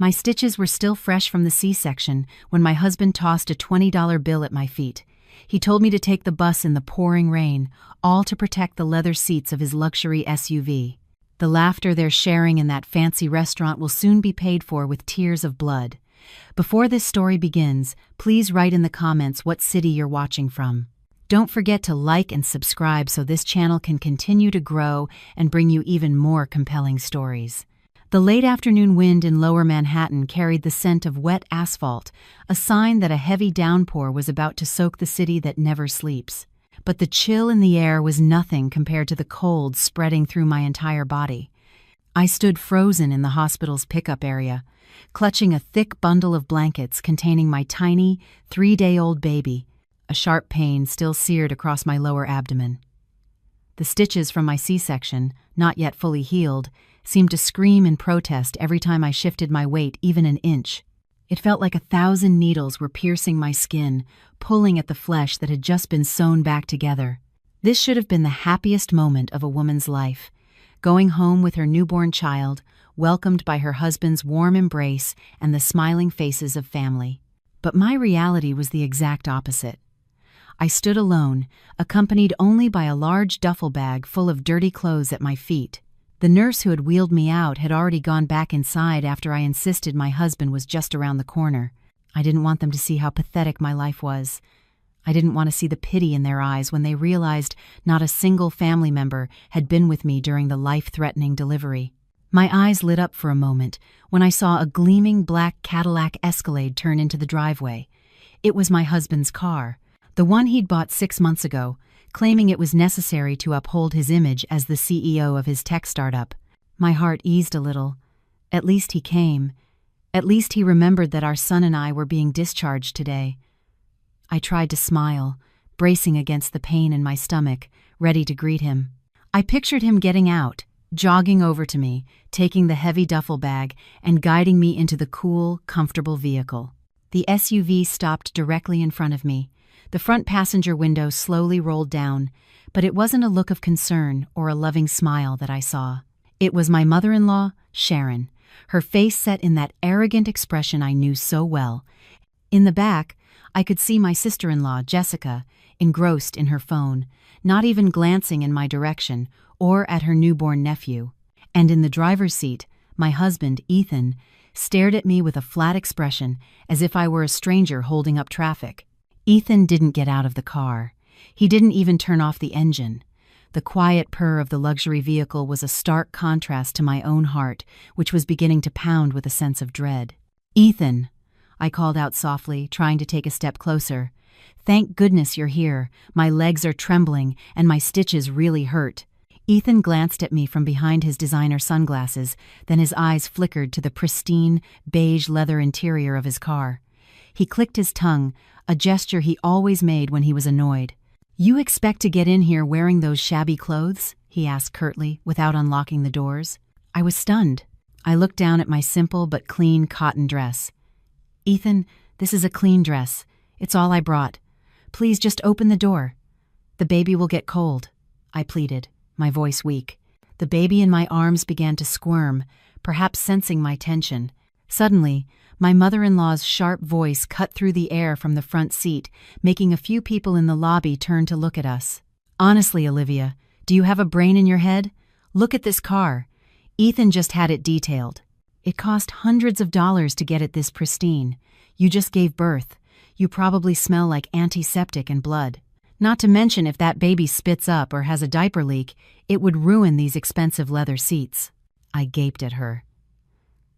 My stitches were still fresh from the C-section when my husband tossed a $20 bill at my feet. He told me to take the bus in the pouring rain, all to protect the leather seats of his luxury SUV. The laughter they're sharing in that fancy restaurant will soon be paid for with tears of blood. Before this story begins, please write in the comments what city you're watching from. Don't forget to like and subscribe so this channel can continue to grow and bring you even more compelling stories. The late afternoon wind in lower Manhattan carried the scent of wet asphalt, a sign that a heavy downpour was about to soak the city that never sleeps. But the chill in the air was nothing compared to the cold spreading through my entire body. I stood frozen in the hospital's pickup area, clutching a thick bundle of blankets containing my tiny, 3-day-old baby, a sharp pain still seared across my lower abdomen. The stitches from my C-section, not yet fully healed, seemed to scream in protest every time I shifted my weight even an inch. It felt like 1,000 needles were piercing my skin, pulling at the flesh that had just been sewn back together. This should have been the happiest moment of a woman's life. Going home with her newborn child, welcomed by her husband's warm embrace and the smiling faces of family. But my reality was the exact opposite. I stood alone, accompanied only by a large duffel bag full of dirty clothes at my feet. The nurse who had wheeled me out had already gone back inside after I insisted my husband was just around the corner. I didn't want them to see how pathetic my life was. I didn't want to see the pity in their eyes when they realized not a single family member had been with me during the life-threatening delivery. My eyes lit up for a moment when I saw a gleaming black Cadillac Escalade turn into the driveway. It was my husband's car, the one he'd bought 6 months ago, claiming it was necessary to uphold his image as the CEO of his tech startup. My heart eased a little. At least he came. At least he remembered that our son and I were being discharged today. I tried to smile, bracing against the pain in my stomach, ready to greet him. I pictured him getting out, jogging over to me, taking the heavy duffel bag, and guiding me into the cool, comfortable vehicle. The SUV stopped directly in front of me. The front passenger window slowly rolled down, but it wasn't a look of concern or a loving smile that I saw. It was my mother-in-law, Sharon, her face set in that arrogant expression I knew so well. In the back, I could see my sister-in-law, Jessica, engrossed in her phone, not even glancing in my direction or at her newborn nephew. And in the driver's seat, my husband, Ethan, stared at me with a flat expression as if I were a stranger holding up traffic. Ethan didn't get out of the car. He didn't even turn off the engine. The quiet purr of the luxury vehicle was a stark contrast to my own heart, which was beginning to pound with a sense of dread. "Ethan," I called out softly, trying to take a step closer. "Thank goodness you're here. My legs are trembling, and my stitches really hurt." Ethan glanced at me from behind his designer sunglasses, then his eyes flickered to the pristine, beige leather interior of his car. He clicked his tongue, a gesture he always made when he was annoyed. "You expect to get in here wearing those shabby clothes?" he asked curtly, without unlocking the doors. I was stunned. I looked down at my simple but clean cotton dress. "Ethan, this is a clean dress. It's all I brought. Please just open the door. The baby will get cold," I pleaded, my voice weak. The baby in my arms began to squirm, perhaps sensing my tension. Suddenly, my mother-in-law's sharp voice cut through the air from the front seat, making a few people in the lobby turn to look at us. "Honestly, Olivia, do you have a brain in your head? Look at this car. Ethan just had it detailed. It cost hundreds of dollars to get it this pristine. You just gave birth. You probably smell like antiseptic and blood. Not to mention if that baby spits up or has a diaper leak, it would ruin these expensive leather seats." I gaped at her.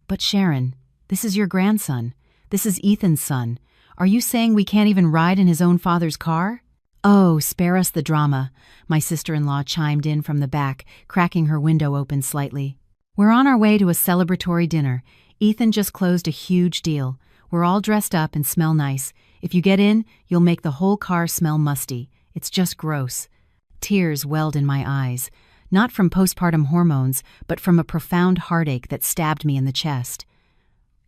"But Sharon, this is your grandson. This is Ethan's son. Are you saying we can't even ride in his own father's car?" "Oh, spare us the drama," my sister-in-law chimed in from the back, cracking her window open slightly. "We're on our way to a celebratory dinner. Ethan just closed a huge deal. We're all dressed up and smell nice. If you get in, you'll make the whole car smell musty. It's just gross." Tears welled in my eyes, not from postpartum hormones, but from a profound heartache that stabbed me in the chest.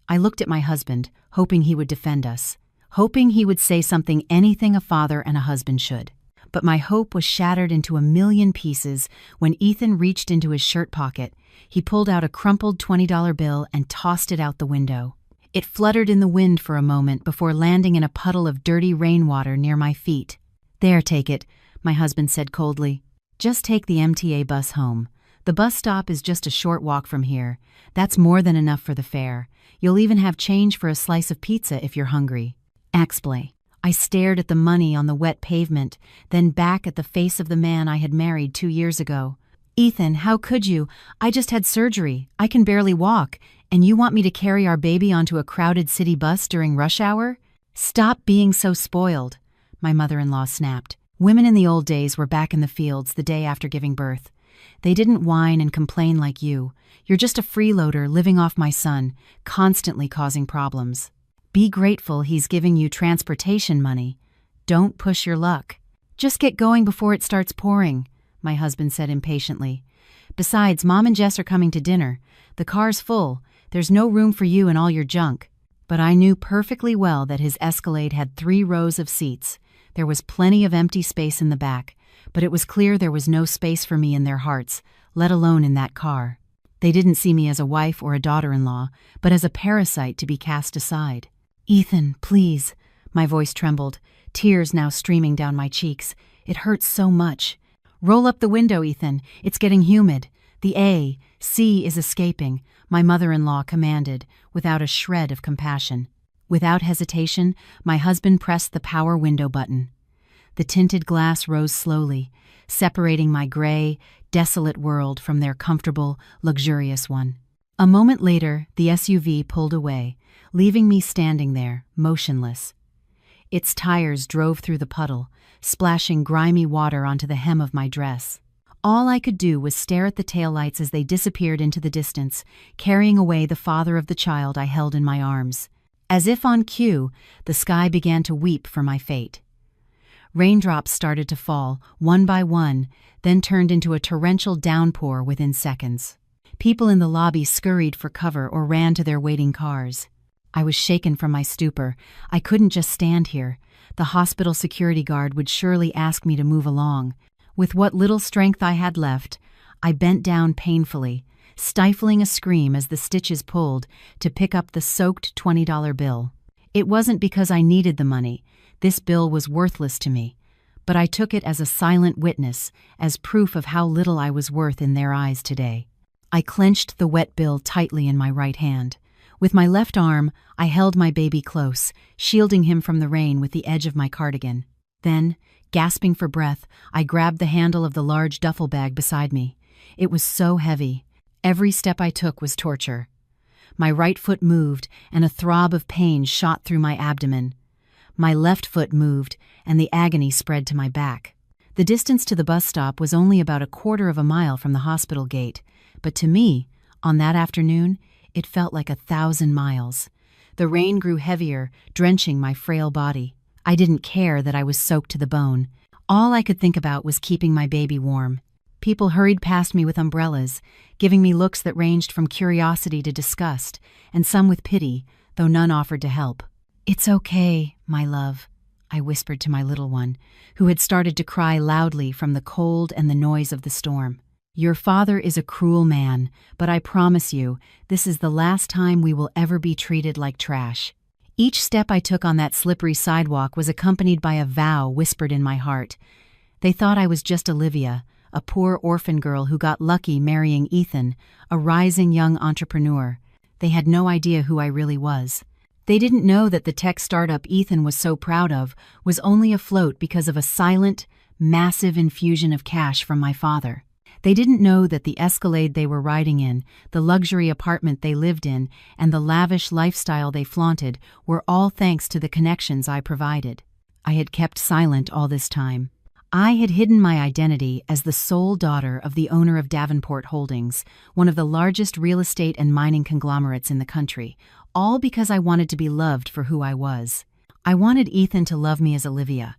I looked at my husband, hoping he would defend us, hoping he would say anything a father and a husband should. but my hope was shattered into a million pieces when Ethan reached into his shirt pocket. He pulled out a crumpled $20 bill and tossed it out the window. It fluttered in the wind for a moment before landing in a puddle of dirty rainwater near my feet. "There, take it," my husband said coldly. "Just take the MTA bus home. The bus stop is just a short walk from here. That's more than enough for the fare. You'll even have change for a slice of pizza if you're hungry." Axplay. I stared at the money on the wet pavement, then back at the face of the man I had married 2 years ago. "Ethan, how could you? I just had surgery. I can barely walk. And you want me to carry our baby onto a crowded city bus during rush hour? Stop being so spoiled," my mother-in-law snapped. Women in the old days were back in the fields the day after giving birth. They didn't whine and complain like you. You're just a freeloader living off my son, constantly causing problems. Be grateful he's giving you transportation money. Don't push your luck. Just get going before it starts pouring, my husband said impatiently. Besides, Mom and Jess are coming to dinner. The car's full. There's no room for you and all your junk. But I knew perfectly well that his Escalade had 3 rows of seats. There was plenty of empty space in the back, but it was clear there was no space for me in their hearts, let alone in that car. They didn't see me as a wife or a daughter-in-law, but as a parasite to be cast aside. "Ethan, please." My voice trembled, tears now streaming down my cheeks. It hurts so much. "Roll up the window, Ethan. It's getting humid. The AC is escaping," my mother-in-law commanded, without a shred of compassion. Without hesitation, my husband pressed the power window button. The tinted glass rose slowly, separating my gray, desolate world from their comfortable, luxurious one. A moment later, the SUV pulled away, leaving me standing there, motionless. Its tires drove through the puddle, splashing grimy water onto the hem of my dress. All I could do was stare at the taillights as they disappeared into the distance, carrying away the father of the child I held in my arms. As if on cue, the sky began to weep for my fate. Raindrops started to fall, one by one, then turned into a torrential downpour within seconds. People in the lobby scurried for cover or ran to their waiting cars. I was shaken from my stupor. I couldn't just stand here. The hospital security guard would surely ask me to move along. With what little strength I had left, I bent down painfully, stifling a scream as the stitches pulled to pick up the soaked $20 bill. It wasn't because I needed the money. This bill was worthless to me. But I took it as a silent witness, as proof of how little I was worth in their eyes today. I clenched the wet bill tightly in my right hand. With my left arm, I held my baby close, shielding him from the rain with the edge of my cardigan. Then, gasping for breath, I grabbed the handle of the large duffel bag beside me. It was so heavy. Every step I took was torture. My right foot moved, and a throb of pain shot through my abdomen. My left foot moved, and the agony spread to my back. The distance to the bus stop was only about a quarter of a mile from the hospital gate, but to me, on that afternoon, it felt like 1,000 miles. The rain grew heavier, drenching my frail body. I didn't care that I was soaked to the bone. All I could think about was keeping my baby warm. People hurried past me with umbrellas, giving me looks that ranged from curiosity to disgust, and some with pity, though none offered to help. "It's okay, my love," I whispered to my little one, who had started to cry loudly from the cold and the noise of the storm. "Your father is a cruel man, but I promise you, this is the last time we will ever be treated like trash." Each step I took on that slippery sidewalk was accompanied by a vow whispered in my heart. They thought I was just Olivia, a poor orphan girl who got lucky marrying Ethan, a rising young entrepreneur. They had no idea who I really was. They didn't know that the tech startup Ethan was so proud of was only afloat because of a silent, massive infusion of cash from my father. They didn't know that the Escalade they were riding in, the luxury apartment they lived in, and the lavish lifestyle they flaunted were all thanks to the connections I provided. I had kept silent all this time. I had hidden my identity as the sole daughter of the owner of Davenport Holdings, one of the largest real estate and mining conglomerates in the country, all because I wanted to be loved for who I was. I wanted Ethan to love me as Olivia,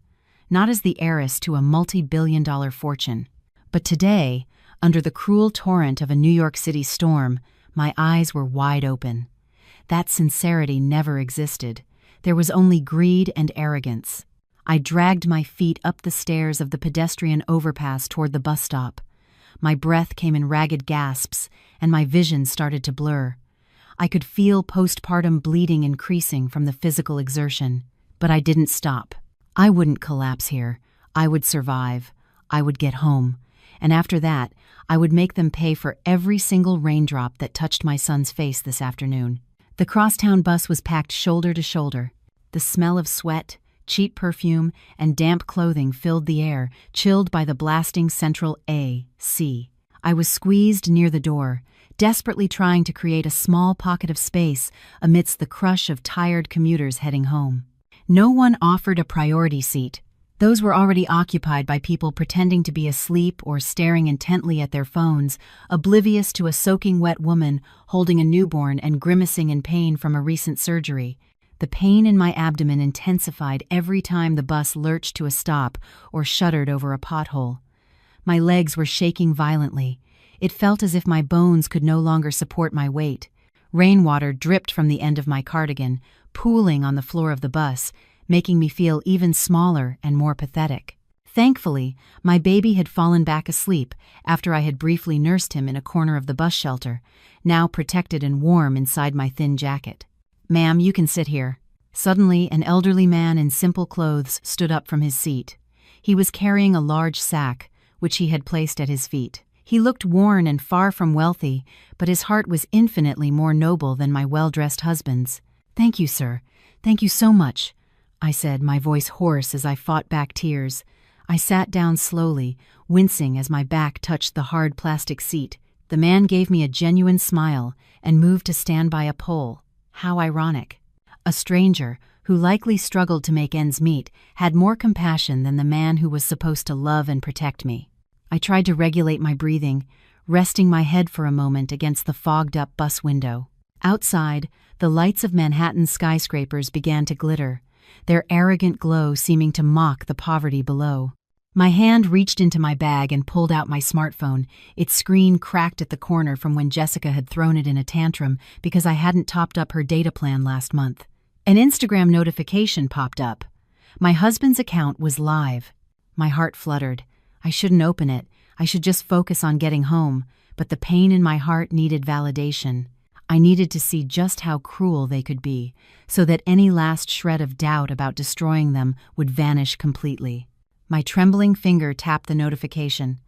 not as the heiress to a multi-billion-dollar fortune. But today, under the cruel torrent of a New York City storm, my eyes were wide open. That sincerity never existed. There was only greed and arrogance. I dragged my feet up the stairs of the pedestrian overpass toward the bus stop. My breath came in ragged gasps, and my vision started to blur. I could feel postpartum bleeding increasing from the physical exertion, but I didn't stop. I wouldn't collapse here. I would survive. I would get home. And after that, I would make them pay for every single raindrop that touched my son's face this afternoon. The crosstown bus was packed shoulder to shoulder. The smell of sweat, cheap perfume, and damp clothing filled the air, chilled by the blasting central AC. I was squeezed near the door, desperately trying to create a small pocket of space amidst the crush of tired commuters heading home. No one offered a priority seat. Those were already occupied by people pretending to be asleep or staring intently at their phones, oblivious to a soaking wet woman holding a newborn and grimacing in pain from a recent surgery. The pain in my abdomen intensified every time the bus lurched to a stop or shuddered over a pothole. My legs were shaking violently. It felt as if my bones could no longer support my weight. Rainwater dripped from the end of my cardigan, pooling on the floor of the bus, making me feel even smaller and more pathetic. Thankfully, my baby had fallen back asleep after I had briefly nursed him in a corner of the bus shelter, now protected and warm inside my thin jacket. "Ma'am, you can sit here." Suddenly, an elderly man in simple clothes stood up from his seat. He was carrying a large sack, which he had placed at his feet. He looked worn and far from wealthy, but his heart was infinitely more noble than my well-dressed husband's. "Thank you, sir. Thank you so much," I said, my voice hoarse as I fought back tears. I sat down slowly, wincing as my back touched the hard plastic seat. The man gave me a genuine smile and moved to stand by a pole. How ironic. A stranger, who likely struggled to make ends meet, had more compassion than the man who was supposed to love and protect me. I tried to regulate my breathing, resting my head for a moment against the fogged-up bus window. Outside, the lights of Manhattan's skyscrapers began to glitter, their arrogant glow seeming to mock the poverty below. My hand reached into my bag and pulled out my smartphone, its screen cracked at the corner from when Jessica had thrown it in a tantrum because I hadn't topped up her data plan last month. An Instagram notification popped up. My husband's account was live. My heart fluttered. I shouldn't open it. I should just focus on getting home, but the pain in my heart needed validation. I needed to see just how cruel they could be, so that any last shred of doubt about destroying them would vanish completely. My trembling finger tapped the notification.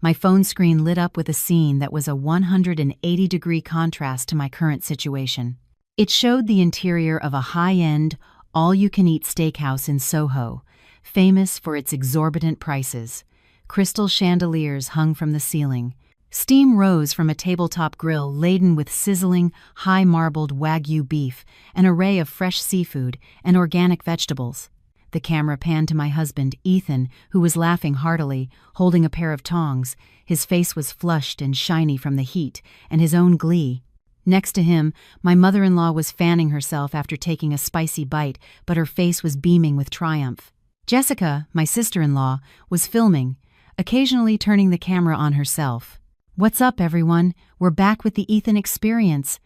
My phone screen lit up with a scene that was a 180-degree contrast to my current situation. It showed the interior of a high-end, all-you-can-eat steakhouse in Soho, famous for its exorbitant prices. Crystal chandeliers hung from the ceiling. Steam rose from a tabletop grill laden with sizzling, high-marbled Wagyu beef, an array of fresh seafood, and organic vegetables. The camera panned to my husband, Ethan, who was laughing heartily, holding a pair of tongs. His face was flushed and shiny from the heat, and his own glee. Next to him, my mother-in-law was fanning herself after taking a spicy bite, but her face was beaming with triumph. Jessica, my sister-in-law, was filming, occasionally turning the camera on herself. "What's up, everyone? We're back with the Ethan experience."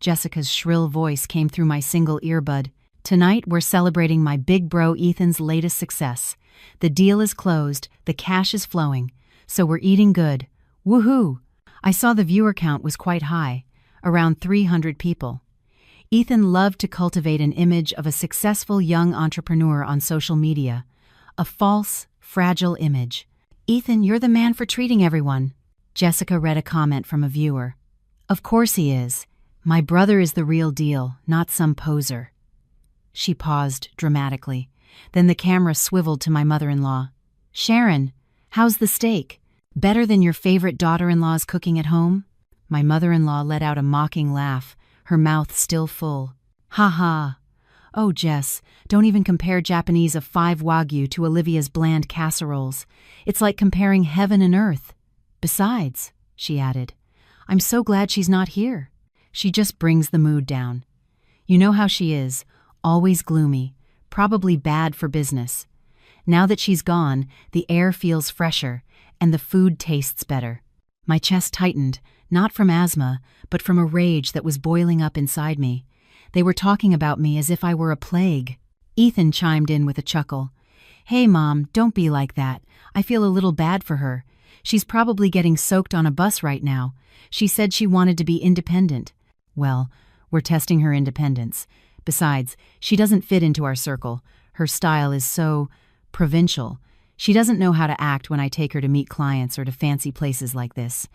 Jessica's shrill voice came through my single earbud. "Tonight, we're celebrating my big bro Ethan's latest success. The deal is closed, the cash is flowing, so we're eating good. Woohoo!" I saw the viewer count was quite high, around 300 people. Ethan loved to cultivate an image of a successful young entrepreneur on social media. A false, fragile image. "Ethan, you're the man for treating everyone." Jessica read a comment from a viewer. "Of course he is. My brother is the real deal, not some poser." She paused dramatically. Then the camera swiveled to my mother-in-law. "Sharon, how's the steak? Better than your favorite daughter-in-law's cooking at home?" My mother-in-law let out a mocking laugh, her mouth still full. "Ha ha. Oh, Jess, don't even compare Japanese of 5 Wagyu to Olivia's bland casseroles. It's like comparing heaven and earth. Besides," she added, "I'm so glad she's not here. She just brings the mood down. You know how she is, always gloomy, probably bad for business. Now that she's gone, the air feels fresher, and the food tastes better." My chest tightened, not from asthma, but from a rage that was boiling up inside me. They were talking about me as if I were a plague. Ethan chimed in with a chuckle. Hey Mom, don't be like that. I feel a little bad for her. She's probably getting soaked on a bus right now. She said she wanted to be independent. Well, we're testing her independence. Besides, she doesn't fit into our circle. Her style is so provincial. She doesn't know how to act when I take her to meet clients or to fancy places like this.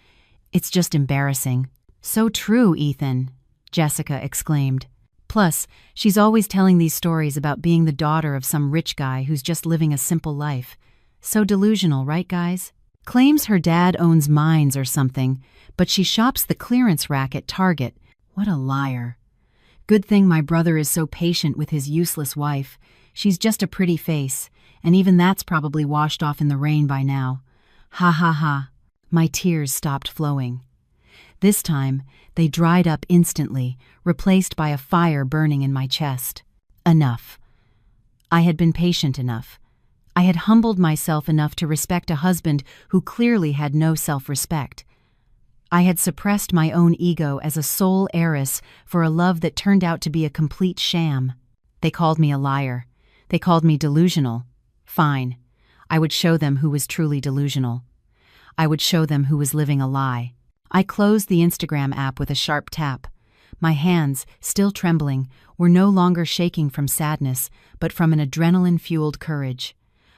It's just embarrassing. So true, Ethan, Jessica exclaimed. Plus, she's always telling these stories about being the daughter of some rich guy who's just living a simple life. So delusional, right, guys? Claims her dad owns mines or something, but she shops the clearance rack at Target. What a liar. Good thing my brother is so patient with his useless wife. She's just a pretty face, and even that's probably washed off in the rain by now. Ha ha ha. My tears stopped flowing. This time, they dried up instantly, replaced by a fire burning in my chest. Enough. I had been patient enough. I had humbled myself enough to respect a husband who clearly had no self-respect. I had suppressed my own ego as a sole heiress for a love that turned out to be a complete sham. They called me a liar. They called me delusional. Fine. I would show them who was truly delusional. I would show them who was living a lie. I closed the Instagram app with a sharp tap. My hands, still trembling, were no longer shaking from sadness, but from an adrenaline-fueled courage.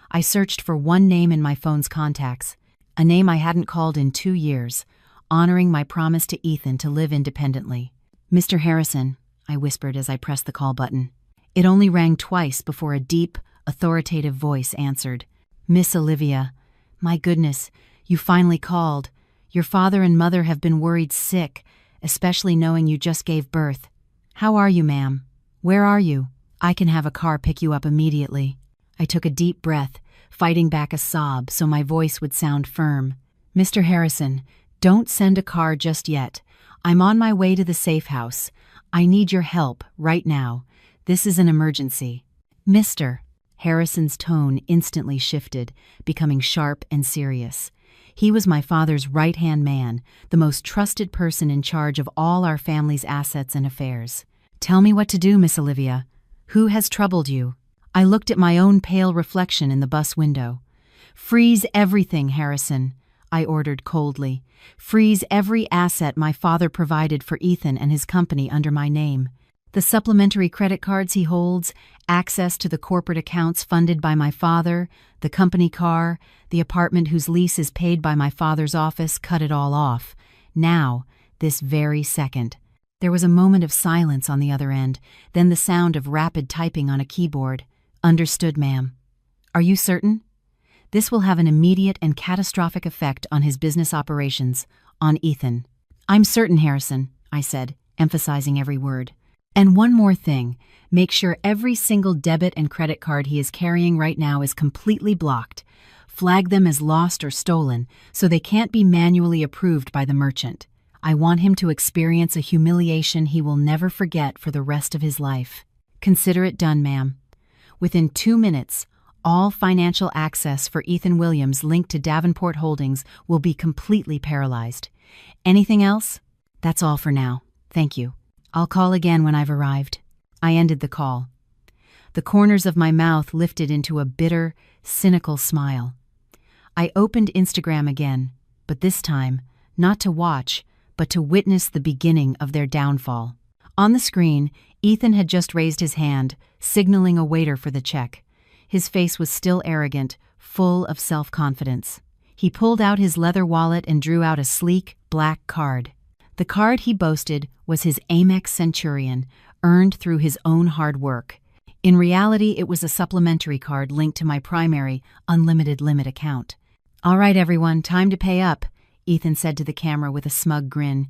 I searched for one name in my phone's contacts, a name I hadn't called in 2 years, honoring my promise to Ethan to live independently. Mr. Harrison, I whispered as I pressed the call button. It only rang twice before a deep, authoritative voice answered. Miss Olivia, my goodness, you finally called. Your father and mother have been worried sick, especially knowing you just gave birth. How are you, ma'am? Where are you? I can have a car pick you up immediately. I took a deep breath, fighting back a sob so my voice would sound firm. Mr. Harrison, don't send a car just yet. I'm on my way to the safe house. I need your help right now. This is an emergency. Mr. Harrison's tone instantly shifted, becoming sharp and serious. He was my father's right-hand man, the most trusted person in charge of all our family's assets and affairs. Tell me what to do, Miss Olivia. Who has troubled you? I looked at my own pale reflection in the bus window. Freeze everything, Harrison, I ordered coldly. Freeze every asset my father provided for Ethan and his company under my name. The supplementary credit cards he holds, access to the corporate accounts funded by my father, the company car, the apartment whose lease is paid by my father's office, cut it all off. Now, this very second. There was a moment of silence on the other end, then the sound of rapid typing on a keyboard. Understood, ma'am. Are you certain? This will have an immediate and catastrophic effect on his business operations, on Ethan. I'm certain, Harrison, I said, emphasizing every word. And one more thing, make sure every single debit and credit card he is carrying right now is completely blocked. Flag them as lost or stolen so they can't be manually approved by the merchant. I want him to experience a humiliation he will never forget for the rest of his life. Consider it done, ma'am. Within 2 minutes, all financial access for Ethan Williams linked to Davenport Holdings will be completely paralyzed. Anything else? That's all for now. Thank you. I'll call again when I've arrived. I ended the call. The corners of my mouth lifted into a bitter, cynical smile. I opened Instagram again, but this time, not to watch, but to witness the beginning of their downfall. On the screen, Ethan had just raised his hand, signaling a waiter for the check. His face was still arrogant, full of self-confidence. He pulled out his leather wallet and drew out a sleek, black card. The card he boasted was his Amex Centurion, earned through his own hard work. In reality, it was a supplementary card linked to my primary, unlimited limit account. All right, everyone, time to pay up, Ethan said to the camera with a smug grin.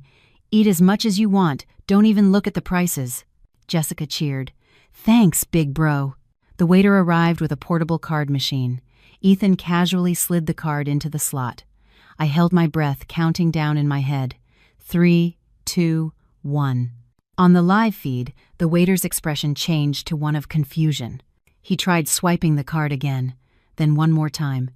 Eat as much as you want, don't even look at the prices. Jessica cheered. Thanks, big bro. The waiter arrived with a portable card machine. Ethan casually slid the card into the slot. I held my breath, counting down in my head. 3, 2, 1. On the live feed, the waiter's expression changed to one of confusion. He tried swiping the card again, then one more time.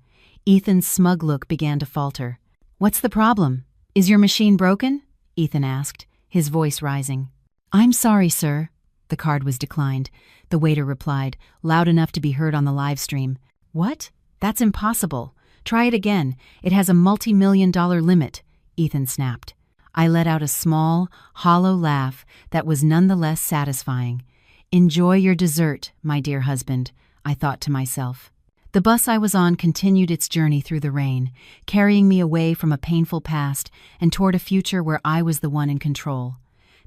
Ethan's smug look began to falter. What's the problem? Is your machine broken? Ethan asked, his voice rising. I'm sorry, sir. The card was declined. The waiter replied, loud enough to be heard on the live stream. What? That's impossible. Try it again. It has a multi-million-dollar limit, Ethan snapped. I let out a small, hollow laugh that was nonetheless satisfying. Enjoy your dessert, my dear husband, I thought to myself. The bus I was on continued its journey through the rain, carrying me away from a painful past and toward a future where I was the one in control.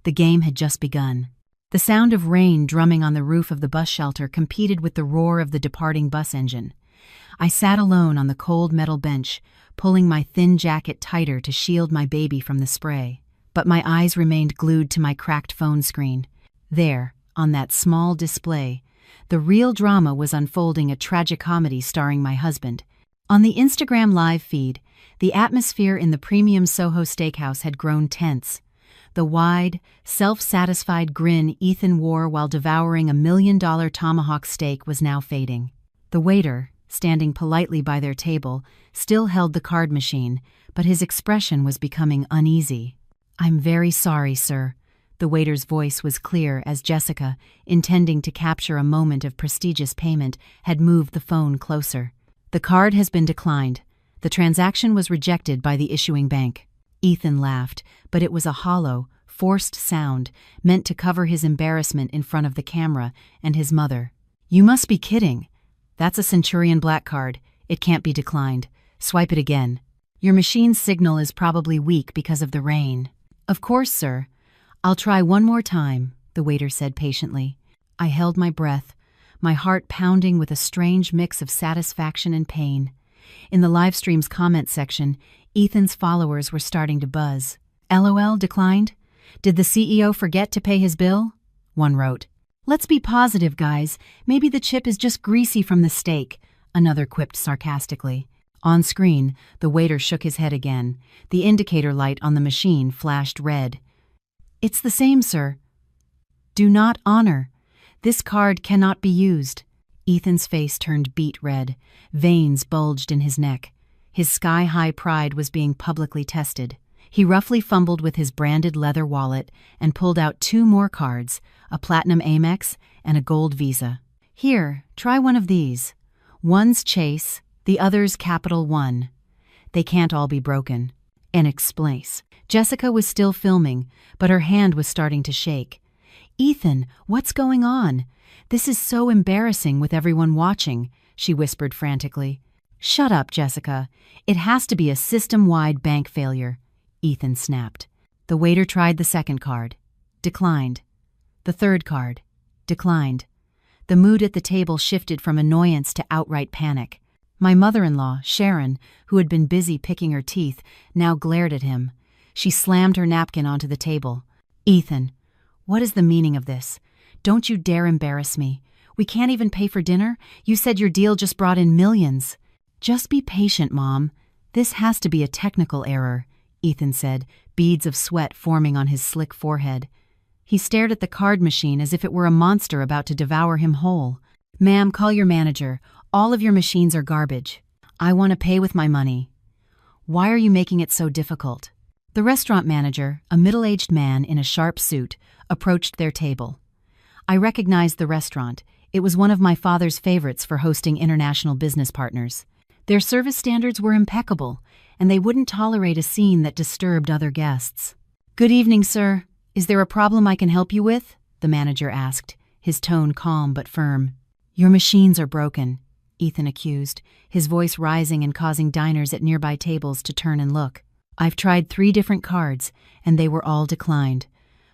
The game had just begun. The sound of rain drumming on the roof of the bus shelter competed with the roar of the departing bus engine. I sat alone on the cold metal bench, pulling my thin jacket tighter to shield my baby from the spray. But my eyes remained glued to my cracked phone screen. There, on that small display, the real drama was unfolding, a tragicomedy starring my husband. On the Instagram live feed, the atmosphere in the premium Soho steakhouse had grown tense. The wide, self-satisfied grin Ethan wore while devouring $1 million tomahawk steak was now fading. The waiter, standing politely by their table, still held the card machine, but his expression was becoming uneasy. "I'm very sorry, sir." The waiter's voice was clear as Jessica, intending to capture a moment of prestigious payment, had moved the phone closer. "The card has been declined. The transaction was rejected by the issuing bank." Ethan laughed, but it was a hollow, forced sound meant to cover his embarrassment in front of the camera and his mother. "You must be kidding. That's a Centurion Black card. It can't be declined. Swipe it again. Your machine's signal is probably weak because of the rain." "Of course, sir. I'll try one more time," the waiter said patiently. I held my breath, my heart pounding with a strange mix of satisfaction and pain. In the livestream's comment section, Ethan's followers were starting to buzz. "LOL declined? Did the CEO forget to pay his bill?" One wrote. "Let's be positive, guys. Maybe the chip is just greasy from the steak," another quipped sarcastically. On screen, the waiter shook his head again. The indicator light on the machine flashed red. "It's the same, sir. Do not honor. This card cannot be used." Ethan's face turned beet red. Veins bulged in his neck. His sky-high pride was being publicly tested. He roughly fumbled with his branded leather wallet and pulled out 2 more cards, a Platinum Amex and a Gold Visa. "Here, try one of these. One's Chase, the other's Capital One. They can't all be broken." And explains. Jessica was still filming, but her hand was starting to shake. "Ethan, what's going on? This is so embarrassing with everyone watching," she whispered frantically. "Shut up, Jessica. It has to be a system-wide bank failure," Ethan snapped. The waiter tried the second card. Declined. The third card. Declined. The mood at the table shifted from annoyance to outright panic. My mother-in-law, Sharon, who had been busy picking her teeth, now glared at him. She slammed her napkin onto the table. "Ethan, what is the meaning of this? Don't you dare embarrass me. We can't even pay for dinner? You said your deal just brought in millions." "Just be patient, Mom. This has to be a technical error," Ethan said, beads of sweat forming on his slick forehead. He stared at the card machine as if it were a monster about to devour him whole. "Ma'am, call your manager. All of your machines are garbage. I want to pay with my money." "Why are you making it so difficult?" The restaurant manager, a middle-aged man in a sharp suit, approached their table. I recognized the restaurant. It was one of my father's favorites for hosting international business partners. Their service standards were impeccable, and they wouldn't tolerate a scene that disturbed other guests. "Good evening, sir. Is there a problem I can help you with?" the manager asked, his tone calm but firm. "Your machines are broken," Ethan accused, his voice rising and causing diners at nearby tables to turn and look. "I've tried 3 different cards, and they were all declined.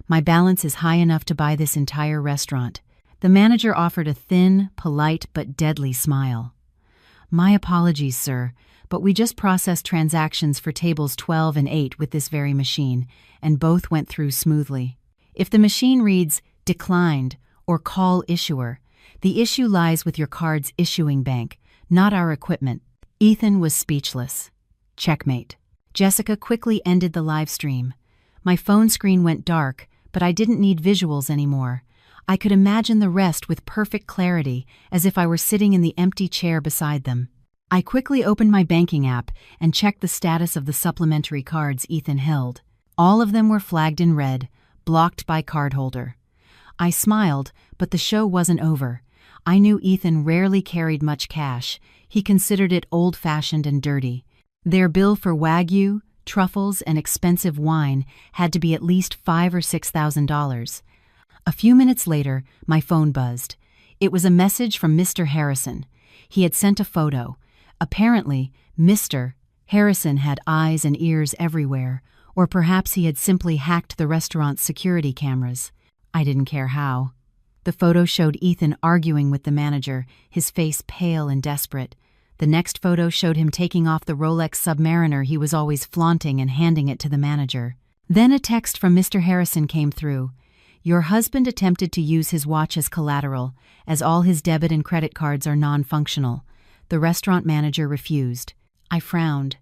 My balance is high enough to buy this entire restaurant." The manager offered a thin, polite, but deadly smile. "My apologies, sir, but we just processed transactions for tables 12 and 8 with this very machine, and both went through smoothly. If the machine reads declined or call issuer, the issue lies with your card's issuing bank, not our equipment." Ethan was speechless. Checkmate. Jessica quickly ended the live stream. My phone screen went dark, but I didn't need visuals anymore. I could imagine the rest with perfect clarity, as if I were sitting in the empty chair beside them. I quickly opened my banking app and checked the status of the supplementary cards Ethan held. All of them were flagged in red, blocked by cardholder. I smiled, but the show wasn't over. I knew Ethan rarely carried much cash. He considered it old-fashioned and dirty. Their bill for Wagyu, truffles, and expensive wine had to be at least $5,000 or $6,000. A few minutes later, my phone buzzed. It was a message from Mr. Harrison. He had sent a photo. Apparently, Mr. Harrison had eyes and ears everywhere, or perhaps he had simply hacked the restaurant's security cameras. I didn't care how. The photo showed Ethan arguing with the manager, his face pale and desperate. The next photo showed him taking off the Rolex Submariner he was always flaunting and handing it to the manager. Then a text from Mr. Harrison came through. Your husband attempted to use his watch as collateral, as all his debit and credit cards are non-functional. The restaurant manager refused. I frowned.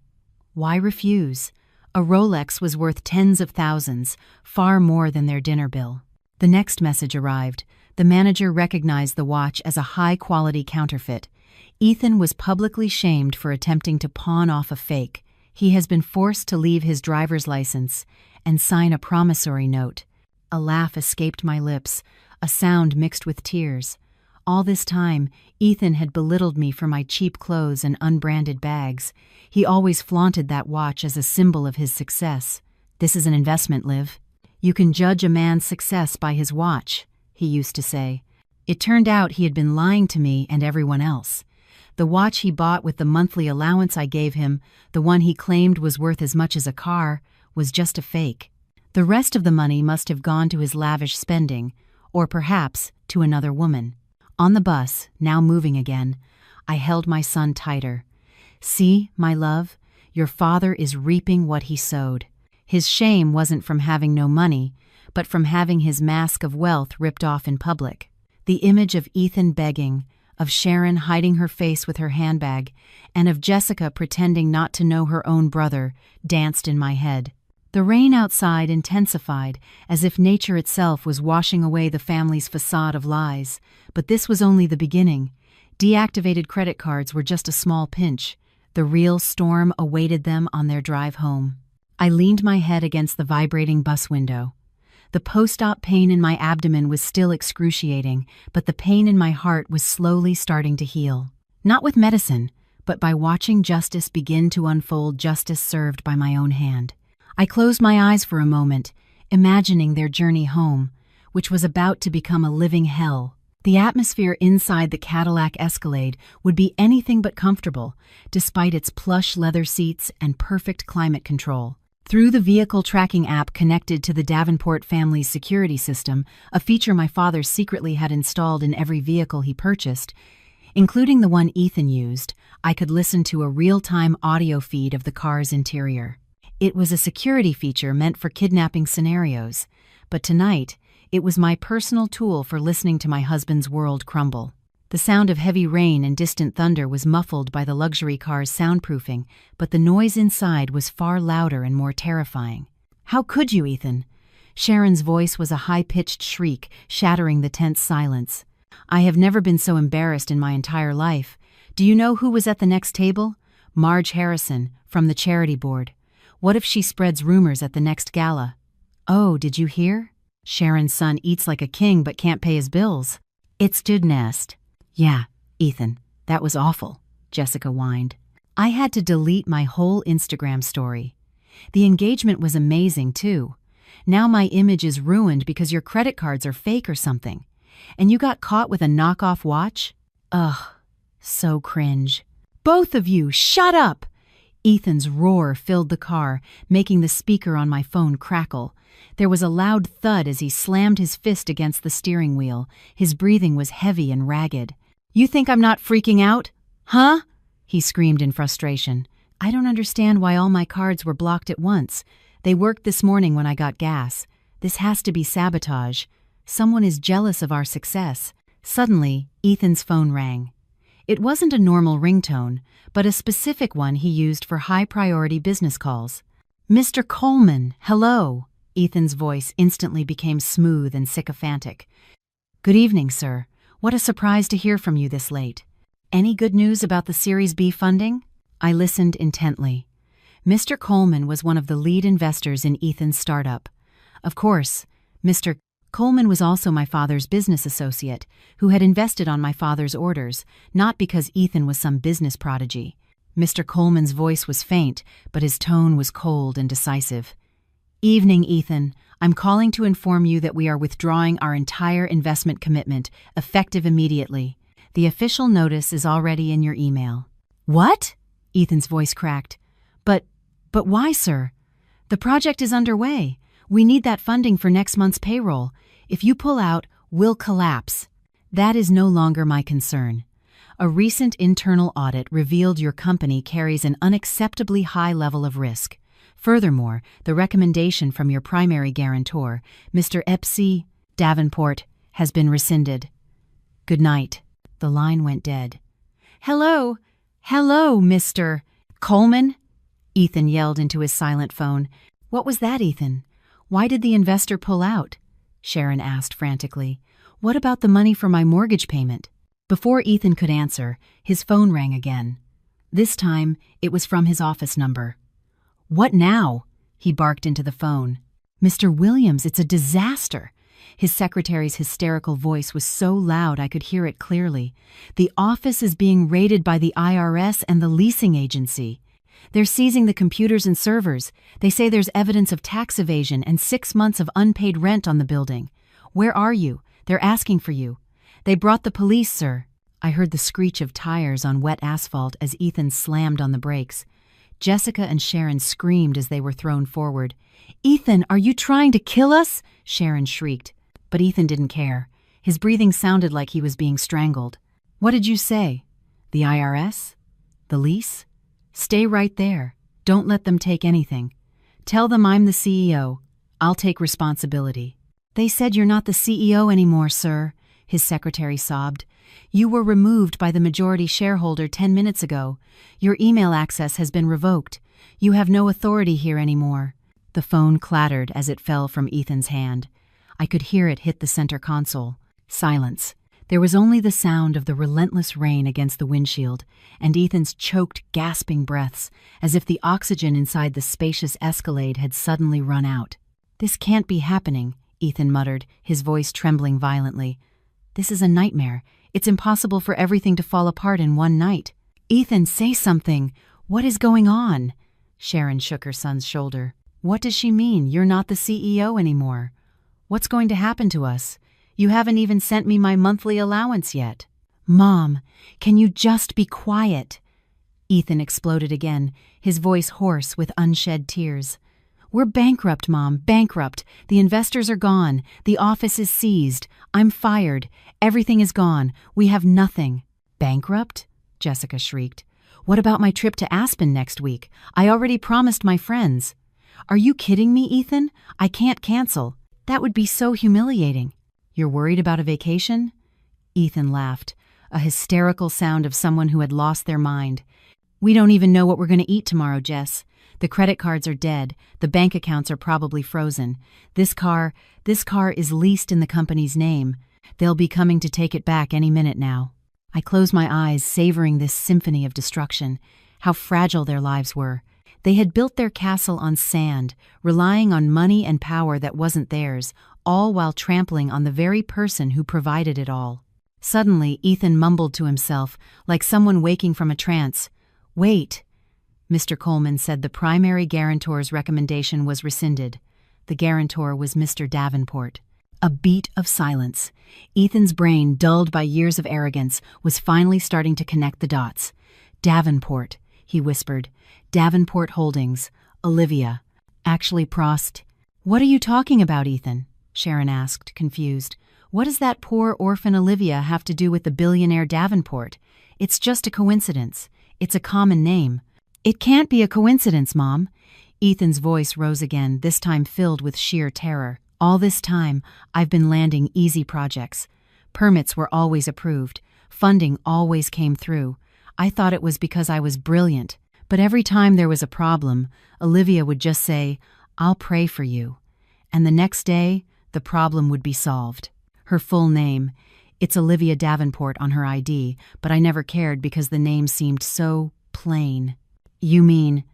Why refuse? A Rolex was worth tens of thousands, far more than their dinner bill. The next message arrived. The manager recognized the watch as a high-quality counterfeit. Ethan was publicly shamed for attempting to pawn off a fake. He has been forced to leave his driver's license and sign a promissory note. A laugh escaped my lips, a sound mixed with tears. All this time, Ethan had belittled me for my cheap clothes and unbranded bags. He always flaunted that watch as a symbol of his success. This is an investment, Liv. You can judge a man's success by his watch, he used to say. It turned out he had been lying to me and everyone else. The watch he bought with the monthly allowance I gave him, the one he claimed was worth as much as a car, was just a fake. The rest of the money must have gone to his lavish spending, or perhaps to another woman. On the bus, now moving again, I held my son tighter. See, my love, your father is reaping what he sowed. His shame wasn't from having no money, but from having his mask of wealth ripped off in public. The image of Ethan begging, of Sharon hiding her face with her handbag, and of Jessica pretending not to know her own brother danced in my head. The rain outside intensified, as if nature itself was washing away the family's facade of lies. But this was only the beginning. Deactivated credit cards were just a small pinch. The real storm awaited them on their drive home. I leaned my head against the vibrating bus window. The post-op pain in my abdomen was still excruciating, but the pain in my heart was slowly starting to heal. Not with medicine, but by watching justice begin to unfold, justice served by my own hand. I closed my eyes for a moment, imagining their journey home, which was about to become a living hell. The atmosphere inside the Cadillac Escalade would be anything but comfortable, despite its plush leather seats and perfect climate control. Through the vehicle tracking app connected to the Davenport family's security system, a feature my father secretly had installed in every vehicle he purchased, including the one Ethan used, I could listen to a real-time audio feed of the car's interior. It was a security feature meant for kidnapping scenarios, but tonight, it was my personal tool for listening to my husband's world crumble. The sound of heavy rain and distant thunder was muffled by the luxury car's soundproofing, but the noise inside was far louder and more terrifying. How could you, Ethan? Sharon's voice was a high-pitched shriek, shattering the tense silence. I have never been so embarrassed in my entire life. Do you know who was at the next table? Marge Harrison, from the charity board. What if she spreads rumors at the next gala? Oh, did you hear? Sharon's son eats like a king but can't pay his bills. It's did nest. Yeah, Ethan, that was awful, Jessica whined. I had to delete my whole Instagram story. The engagement was amazing, too. Now my image is ruined because your credit cards are fake or something. And you got caught with a knockoff watch? Ugh, so cringe. Both of you, shut up! Ethan's roar filled the car, making the speaker on my phone crackle. There was a loud thud as he slammed his fist against the steering wheel. His breathing was heavy and ragged. You think I'm not freaking out? Huh? He screamed in frustration. I don't understand why all my cards were blocked at once. They worked this morning when I got gas. This has to be sabotage. Someone is jealous of our success. Suddenly, Ethan's phone rang. It wasn't a normal ringtone, but a specific one he used for high-priority business calls. Mr. Coleman, hello. Ethan's voice instantly became smooth and sycophantic. Good evening, sir. What a surprise to hear from you this late. Any good news about the Series B funding? I listened intently. Mr. Coleman was one of the lead investors in Ethan's startup. Of course, Mr. Coleman was also my father's business associate, who had invested on my father's orders, not because Ethan was some business prodigy. Mr. Coleman's voice was faint, but his tone was cold and decisive. "Evening, Ethan. I'm calling to inform you that we are withdrawing our entire investment commitment, effective immediately. The official notice is already in your email." "What?" Ethan's voice cracked. But why, sir? The project is underway. We need that funding for next month's payroll. If you pull out, we'll collapse." "That is no longer my concern. A recent internal audit revealed your company carries an unacceptably high level of risk. Furthermore, the recommendation from your primary guarantor, Mr. Epsi Davenport, has been rescinded. Good night." The line went dead. Hello, Mr. Coleman?" Ethan yelled into his silent phone. "What was that, Ethan? Why did the investor pull out?" Sharon asked frantically. "What about the money for my mortgage payment?" Before Ethan could answer, his phone rang again. This time, it was from his office number. "What now?" he barked into the phone. "Mr. Williams, it's a disaster." His secretary's hysterical voice was so loud I could hear it clearly. "The office is being raided by the IRS and the leasing agency. They're seizing the computers and servers. They say there's evidence of tax evasion and 6 months of unpaid rent on the building. Where are you? They're asking for you. They brought the police, sir." I heard the screech of tires on wet asphalt as Ethan slammed on the brakes. Jessica and Sharon screamed as they were thrown forward. "Ethan, are you trying to kill us?" Sharon shrieked. But Ethan didn't care. His breathing sounded like he was being strangled. "What did you say? The IRS? The lease? Stay right there. Don't let them take anything. Tell them I'm the CEO. I'll take responsibility." "They said you're not the CEO anymore, sir," his secretary sobbed. "You were removed by the majority shareholder 10 minutes ago. Your email access has been revoked. You have no authority here anymore." The phone clattered as it fell from Ethan's hand. I could hear it hit the center console. Silence. There was only the sound of the relentless rain against the windshield, and Ethan's choked, gasping breaths, as if the oxygen inside the spacious Escalade had suddenly run out. "This can't be happening," Ethan muttered, his voice trembling violently. "This is a nightmare. It's impossible for everything to fall apart in one night." "Ethan, say something. What is going on?" Sharon shook her son's shoulder. "What does she mean, you're not the CEO anymore? What's going to happen to us? You haven't even sent me my monthly allowance yet." "Mom, can you just be quiet?" Ethan exploded again, his voice hoarse with unshed tears. "We're bankrupt, Mom, bankrupt. The investors are gone. The office is seized. I'm fired. Everything is gone. We have nothing." "Bankrupt?" Jessica shrieked. "What about my trip to Aspen next week? I already promised my friends." "Are you kidding me, Ethan? I can't cancel. That would be so humiliating." "You're worried about a vacation?" Ethan laughed, a hysterical sound of someone who had lost their mind. "We don't even know what we're going to eat tomorrow, Jess. The credit cards are dead. The bank accounts are probably frozen. This car is leased in the company's name. They'll be coming to take it back any minute now." I closed my eyes, savoring this symphony of destruction. How fragile their lives were. They had built their castle on sand, relying on money and power that wasn't theirs, all while trampling on the very person who provided it all. Suddenly, Ethan mumbled to himself, like someone waking from a trance. "Wait." Mr. Coleman said the primary guarantor's recommendation was rescinded. The guarantor was Mr. Davenport. A beat of silence. Ethan's brain, dulled by years of arrogance, was finally starting to connect the dots. "Davenport," he whispered. "Davenport Holdings. Olivia. Actually, Prost." "What are you talking about, Ethan?" Sharon asked, confused. "What does that poor orphan Olivia have to do with the billionaire Davenport? It's just a coincidence. It's a common name." "It can't be a coincidence, Mom." Ethan's voice rose again, this time filled with sheer terror. "All this time, I've been landing easy projects. Permits were always approved. Funding always came through. I thought it was because I was brilliant. But every time there was a problem, Olivia would just say, 'I'll pray for you.' And the next day, the problem would be solved. Her full name. It's Olivia Davenport on her ID, but I never cared because the name seemed so plain." "You mean—"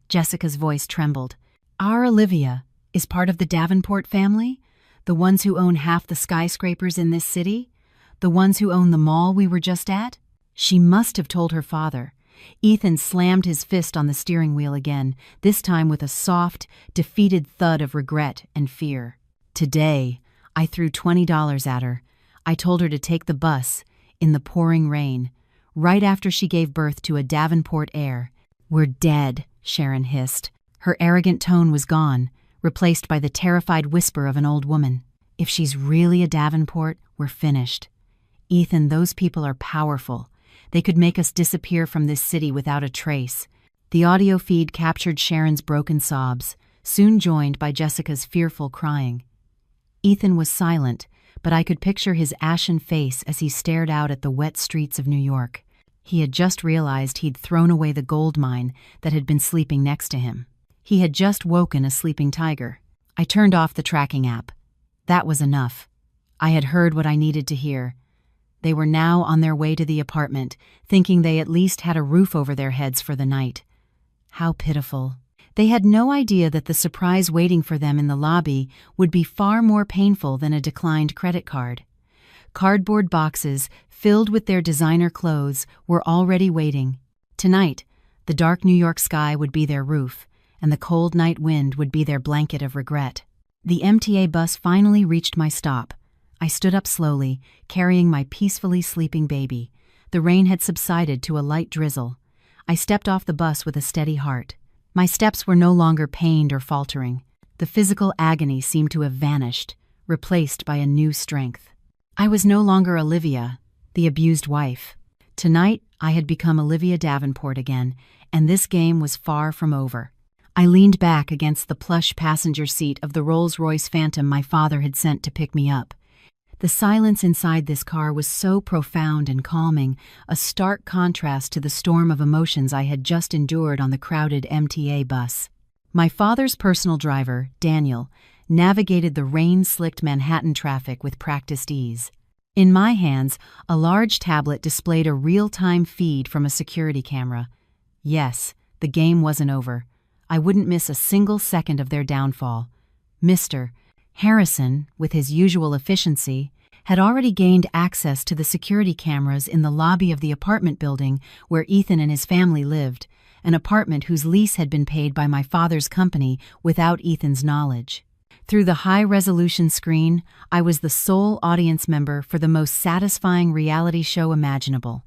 Jessica's voice trembled. "Our Olivia is part of the Davenport family? The ones who own half the skyscrapers in this city? The ones who own the mall we were just at? She must have told her father. Ethan slammed his fist on the steering wheel again, this time with a soft, defeated thud of regret and fear. Today, I threw $20 at her. I told her to take the bus, in the pouring rain, right after she gave birth to a Davenport heir. "We're dead," Sharon hissed. Her arrogant tone was gone, replaced by the terrified whisper of an old woman. "If she's really a Davenport, we're finished. Ethan, those people are powerful. They could make us disappear from this city without a trace." The audio feed captured Sharon's broken sobs, soon joined by Jessica's fearful crying. Ethan was silent, but I could picture his ashen face as he stared out at the wet streets of New York. He had just realized he'd thrown away the gold mine that had been sleeping next to him. He had just woken a sleeping tiger. I turned off the tracking app. That was enough. I had heard what I needed to hear. They were now on their way to the apartment, thinking they at least had a roof over their heads for the night. How pitiful. They had no idea that the surprise waiting for them in the lobby would be far more painful than a declined credit card. Cardboard boxes filled with their designer clothes were already waiting. Tonight, the dark New York sky would be their roof, and the cold night wind would be their blanket of regret. The MTA bus finally reached my stop. I stood up slowly, carrying my peacefully sleeping baby. The rain had subsided to a light drizzle. I stepped off the bus with a steady heart. My steps were no longer pained or faltering. The physical agony seemed to have vanished, replaced by a new strength. I was no longer Olivia, the abused wife. Tonight, I had become Olivia Davenport again, and this game was far from over. I leaned back against the plush passenger seat of the Rolls-Royce Phantom my father had sent to pick me up. The silence inside this car was so profound and calming, a stark contrast to the storm of emotions I had just endured on the crowded MTA bus. My father's personal driver, Daniel, navigated the rain-slicked Manhattan traffic with practiced ease. In my hands, a large tablet displayed a real-time feed from a security camera. Yes, the game wasn't over. I wouldn't miss a single second of their downfall. Mr. Harrison, with his usual efficiency, had already gained access to the security cameras in the lobby of the apartment building where Ethan and his family lived, an apartment whose lease had been paid by my father's company without Ethan's knowledge. Through the high-resolution screen, I was the sole audience member for the most satisfying reality show imaginable.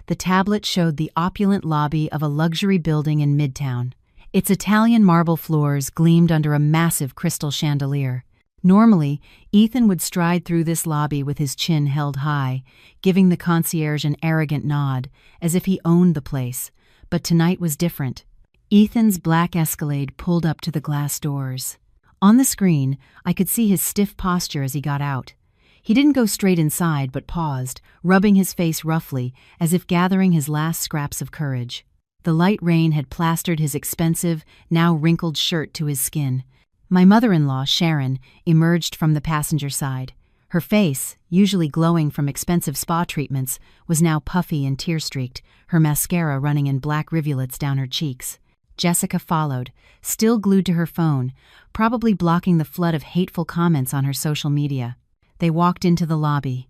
The tablet showed the opulent lobby of a luxury building in Midtown. Its Italian marble floors gleamed under a massive crystal chandelier. Normally, Ethan would stride through this lobby with his chin held high, giving the concierge an arrogant nod, as if he owned the place. But tonight was different. Ethan's black Escalade pulled up to the glass doors. On the screen, I could see his stiff posture as he got out. He didn't go straight inside, but paused, rubbing his face roughly, as if gathering his last scraps of courage. The light rain had plastered his expensive, now wrinkled shirt to his skin. My mother-in-law, Sharon, emerged from the passenger side. Her face, usually glowing from expensive spa treatments, was now puffy and tear-streaked, her mascara running in black rivulets down her cheeks. Jessica followed, still glued to her phone, probably blocking the flood of hateful comments on her social media. They walked into the lobby.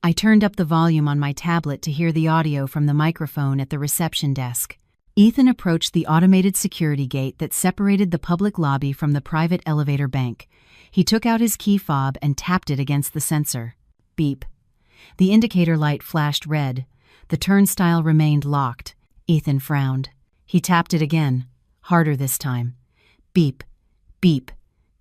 I turned up the volume on my tablet to hear the audio from the microphone at the reception desk. Ethan approached the automated security gate that separated the public lobby from the private elevator bank. He took out his key fob and tapped it against the sensor. Beep. The indicator light flashed red. The turnstile remained locked. Ethan frowned. He tapped it again, harder this time. Beep, beep,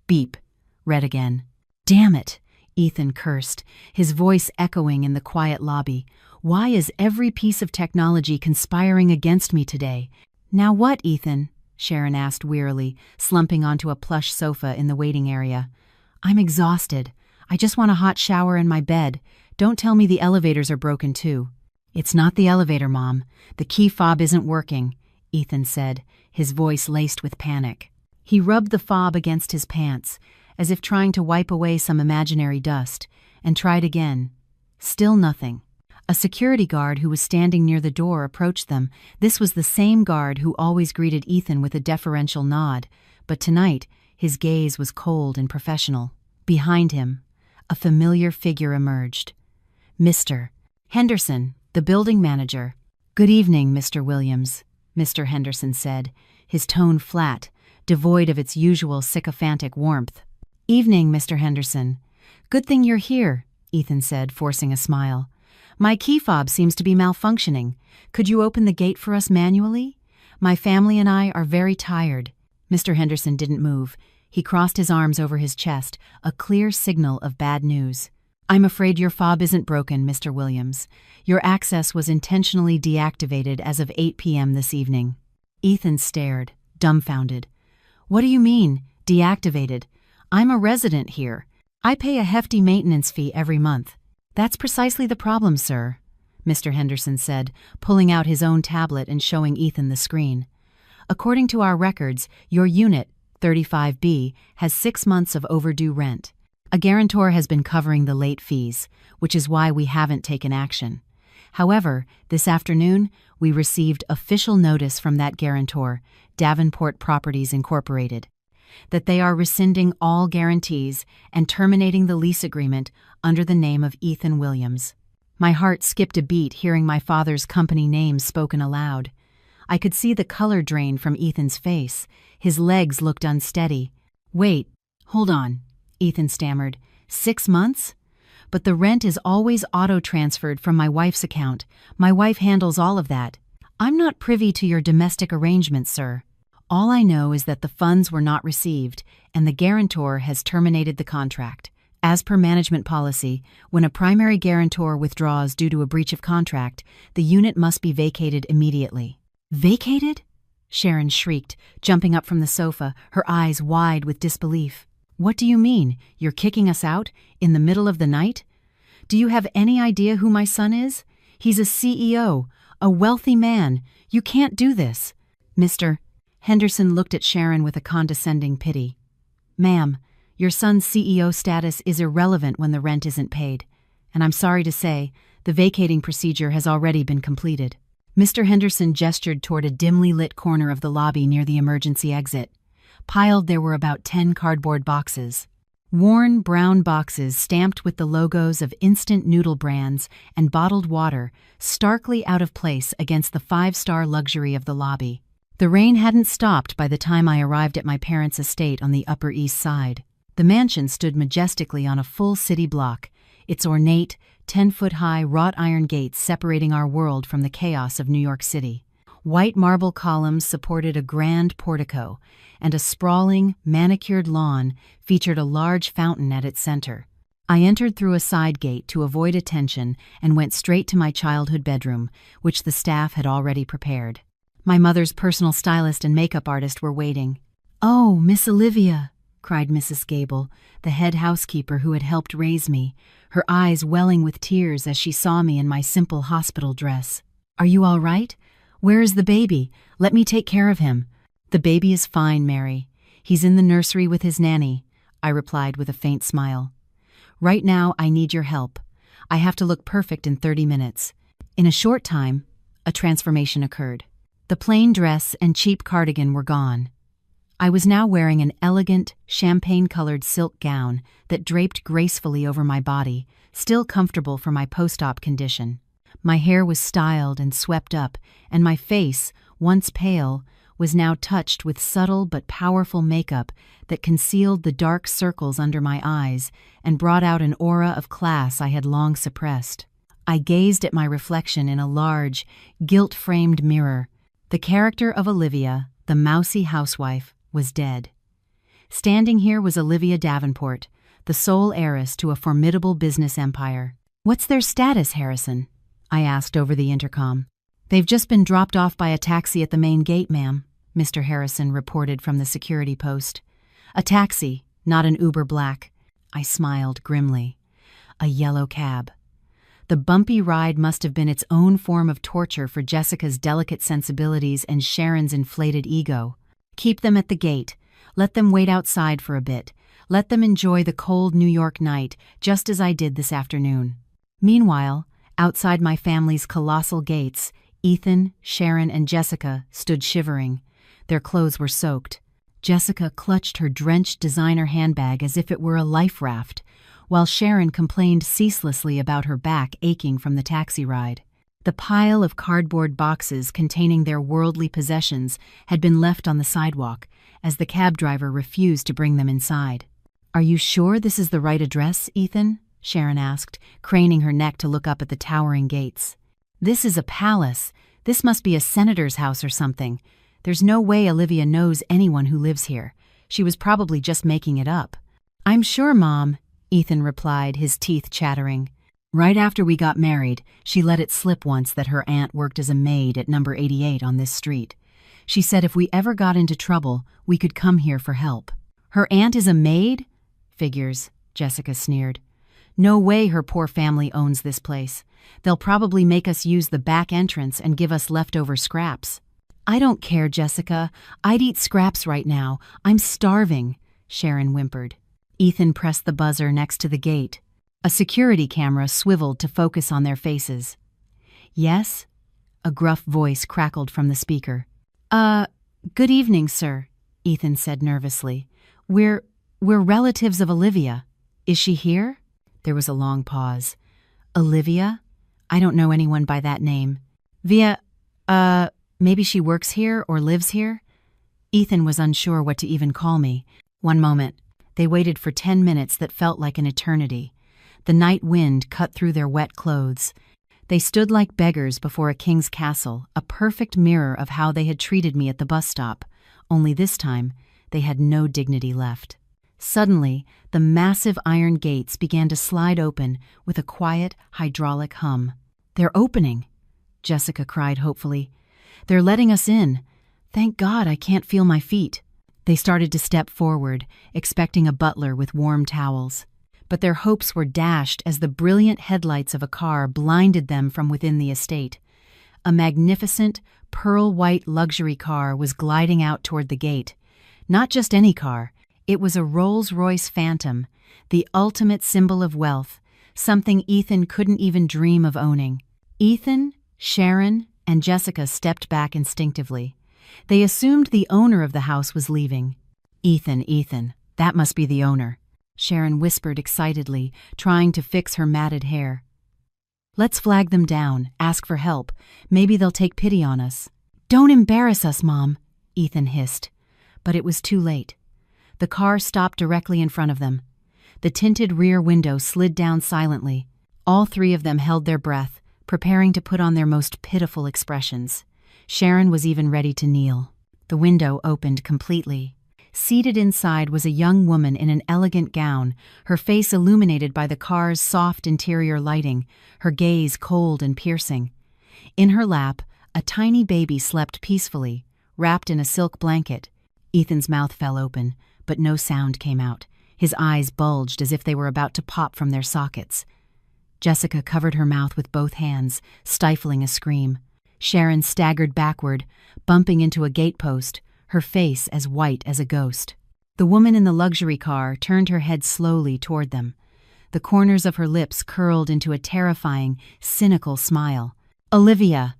beep. Red again. Damn it, Ethan cursed, his voice echoing in the quiet lobby. Why is every piece of technology conspiring against me today? Now what, Ethan? Sharon asked wearily, slumping onto a plush sofa in the waiting area. I'm exhausted. I just want a hot shower in my bed. Don't tell me the elevators are broken too. It's not the elevator, Mom. The key fob isn't working, Ethan said, his voice laced with panic. He rubbed the fob against his pants, as if trying to wipe away some imaginary dust, and tried again. Still nothing. A security guard who was standing near the door approached them. This was the same guard who always greeted Ethan with a deferential nod, but tonight his gaze was cold and professional. Behind him, a familiar figure emerged. Mr. Henderson, the building manager. "Good evening, Mr. Williams," Mr. Henderson said, his tone flat, devoid of its usual sycophantic warmth. "Evening, Mr. Henderson. Good thing you're here," Ethan said, forcing a smile. "My key fob seems to be malfunctioning. Could you open the gate for us manually? My family and I are very tired." Mr. Henderson didn't move. He crossed his arms over his chest, a clear signal of bad news. "I'm afraid your fob isn't broken, Mr. Williams. Your access was intentionally deactivated as of 8 p.m. this evening." Ethan stared, dumbfounded. "What do you mean, deactivated? I'm a resident here. I pay a hefty maintenance fee every month." "That's precisely the problem, sir," Mr. Henderson said, pulling out his own tablet and showing Ethan the screen. "According to our records, your unit, 35B, has 6 months of overdue rent. A guarantor has been covering the late fees, which is why we haven't taken action. However, this afternoon, we received official notice from that guarantor, Davenport Properties Incorporated, that they are rescinding all guarantees and terminating the lease agreement under the name of Ethan Williams." My heart skipped a beat hearing my father's company name spoken aloud. I could see the color drain from Ethan's face. His legs looked unsteady. "Wait, hold on," Ethan stammered. 6 months? But the rent is always auto-transferred from my wife's account. My wife handles all of that. "I'm not privy to your domestic arrangements, sir. All I know is that the funds were not received, and the guarantor has terminated the contract. As per management policy, when a primary guarantor withdraws due to a breach of contract, the unit must be vacated immediately." "Vacated?" Sharon shrieked, jumping up from the sofa, her eyes wide with disbelief. "What do you mean? You're kicking us out? In the middle of the night? Do you have any idea who my son is? He's a CEO, a wealthy man. You can't do this." Mr. Henderson looked at Sharon with a condescending pity. "Ma'am, your son's CEO status is irrelevant when the rent isn't paid, and I'm sorry to say, the vacating procedure has already been completed." Mr. Henderson gestured toward a dimly lit corner of the lobby near the emergency exit. Piled there were about 10 cardboard boxes. Worn brown boxes stamped with the logos of instant noodle brands and bottled water, starkly out of place against the 5-star luxury of the lobby. The rain hadn't stopped by the time I arrived at my parents' estate on the Upper East Side. The mansion stood majestically on a full city block, its ornate, 10-foot-high wrought iron gates separating our world from the chaos of New York City. White marble columns supported a grand portico, and a sprawling, manicured lawn featured a large fountain at its center. I entered through a side gate to avoid attention and went straight to my childhood bedroom, which the staff had already prepared. My mother's personal stylist and makeup artist were waiting. "Oh, Miss Olivia," cried Mrs. Gable, the head housekeeper who had helped raise me, her eyes welling with tears as she saw me in my simple hospital dress. "Are you all right? Where is the baby? Let me take care of him." "The baby is fine, Mary. He's in the nursery with his nanny," I replied with a faint smile. "Right now, I need your help. I have to look perfect in 30 minutes. In a short time, a transformation occurred. The plain dress and cheap cardigan were gone. I was now wearing an elegant, champagne-colored silk gown that draped gracefully over my body, still comfortable for my post-op condition. My hair was styled and swept up, and my face, once pale, was now touched with subtle but powerful makeup that concealed the dark circles under my eyes and brought out an aura of class I had long suppressed. I gazed at my reflection in a large, gilt-framed mirror. The character of Olivia, the mousy housewife, was dead. Standing here was Olivia Davenport, the sole heiress to a formidable business empire. "What's their status, Harrison?" I asked over the intercom. "They've just been dropped off by a taxi at the main gate, ma'am," Mr. Harrison reported from the security post. "A taxi, not an Uber Black." I smiled grimly. A yellow cab. The bumpy ride must have been its own form of torture for Jessica's delicate sensibilities and Sharon's inflated ego. "Keep them at the gate. Let them wait outside for a bit. Let them enjoy the cold New York night, just as I did this afternoon." Meanwhile, outside my family's colossal gates, Ethan, Sharon, and Jessica stood shivering. Their clothes were soaked. Jessica clutched her drenched designer handbag as if it were a life raft, while Sharon complained ceaselessly about her back aching from the taxi ride. The pile of cardboard boxes containing their worldly possessions had been left on the sidewalk, as the cab driver refused to bring them inside. "Are you sure this is the right address, Ethan?" Sharon asked, craning her neck to look up at the towering gates. "This is a palace. This must be a senator's house or something. There's no way Olivia knows anyone who lives here. She was probably just making it up." "I'm sure, Mom," Ethan replied, his teeth chattering. "Right after we got married, she let it slip once that her aunt worked as a maid at number 88 on this street. She said if we ever got into trouble, we could come here for help." "Her aunt is a maid?" "Figures," Jessica sneered. "No way her poor family owns this place. They'll probably make us use the back entrance and give us leftover scraps." "I don't care, Jessica. I'd eat scraps right now. I'm starving," Sharon whimpered. Ethan pressed the buzzer next to the gate. A security camera swiveled to focus on their faces. "Yes?" A gruff voice crackled from the speaker. Good evening, sir," Ethan said nervously. We're relatives of Olivia. Is she here?" There was a long pause. "Olivia? I don't know anyone by that name. Maybe she works here or lives here?" Ethan was unsure what to even call me. "One moment." They waited for 10 minutes that felt like an eternity. The night wind cut through their wet clothes. They stood like beggars before a king's castle, a perfect mirror of how they had treated me at the bus stop, only this time they had no dignity left. Suddenly, the massive iron gates began to slide open with a quiet, hydraulic hum. "They're opening," Jessica cried hopefully. "They're letting us in. Thank God I can't feel my feet." They started to step forward, expecting a butler with warm towels. But their hopes were dashed as the brilliant headlights of a car blinded them from within the estate. A magnificent, pearl-white luxury car was gliding out toward the gate. Not just any car, it was a Rolls-Royce Phantom, the ultimate symbol of wealth, something Ethan couldn't even dream of owning. Ethan, Sharon, and Jessica stepped back instinctively. They assumed the owner of the house was leaving. Ethan, that must be the owner," Sharon whispered excitedly, trying to fix her matted hair. "Let's flag them down, ask for help. Maybe they'll take pity on us." "Don't embarrass us, Mom," Ethan hissed. But it was too late. The car stopped directly in front of them. The tinted rear window slid down silently. All three of them held their breath, preparing to put on their most pitiful expressions. Sharon was even ready to kneel. The window opened completely. Seated inside was a young woman in an elegant gown, her face illuminated by the car's soft interior lighting, her gaze cold and piercing. In her lap, a tiny baby slept peacefully, wrapped in a silk blanket. Ethan's mouth fell open, but no sound came out. His eyes bulged as if they were about to pop from their sockets. Jessica covered her mouth with both hands, stifling a scream. Sharon staggered backward, bumping into a gatepost, her face as white as a ghost. The woman in the luxury car turned her head slowly toward them. The corners of her lips curled into a terrifying, cynical smile. "Olivia,"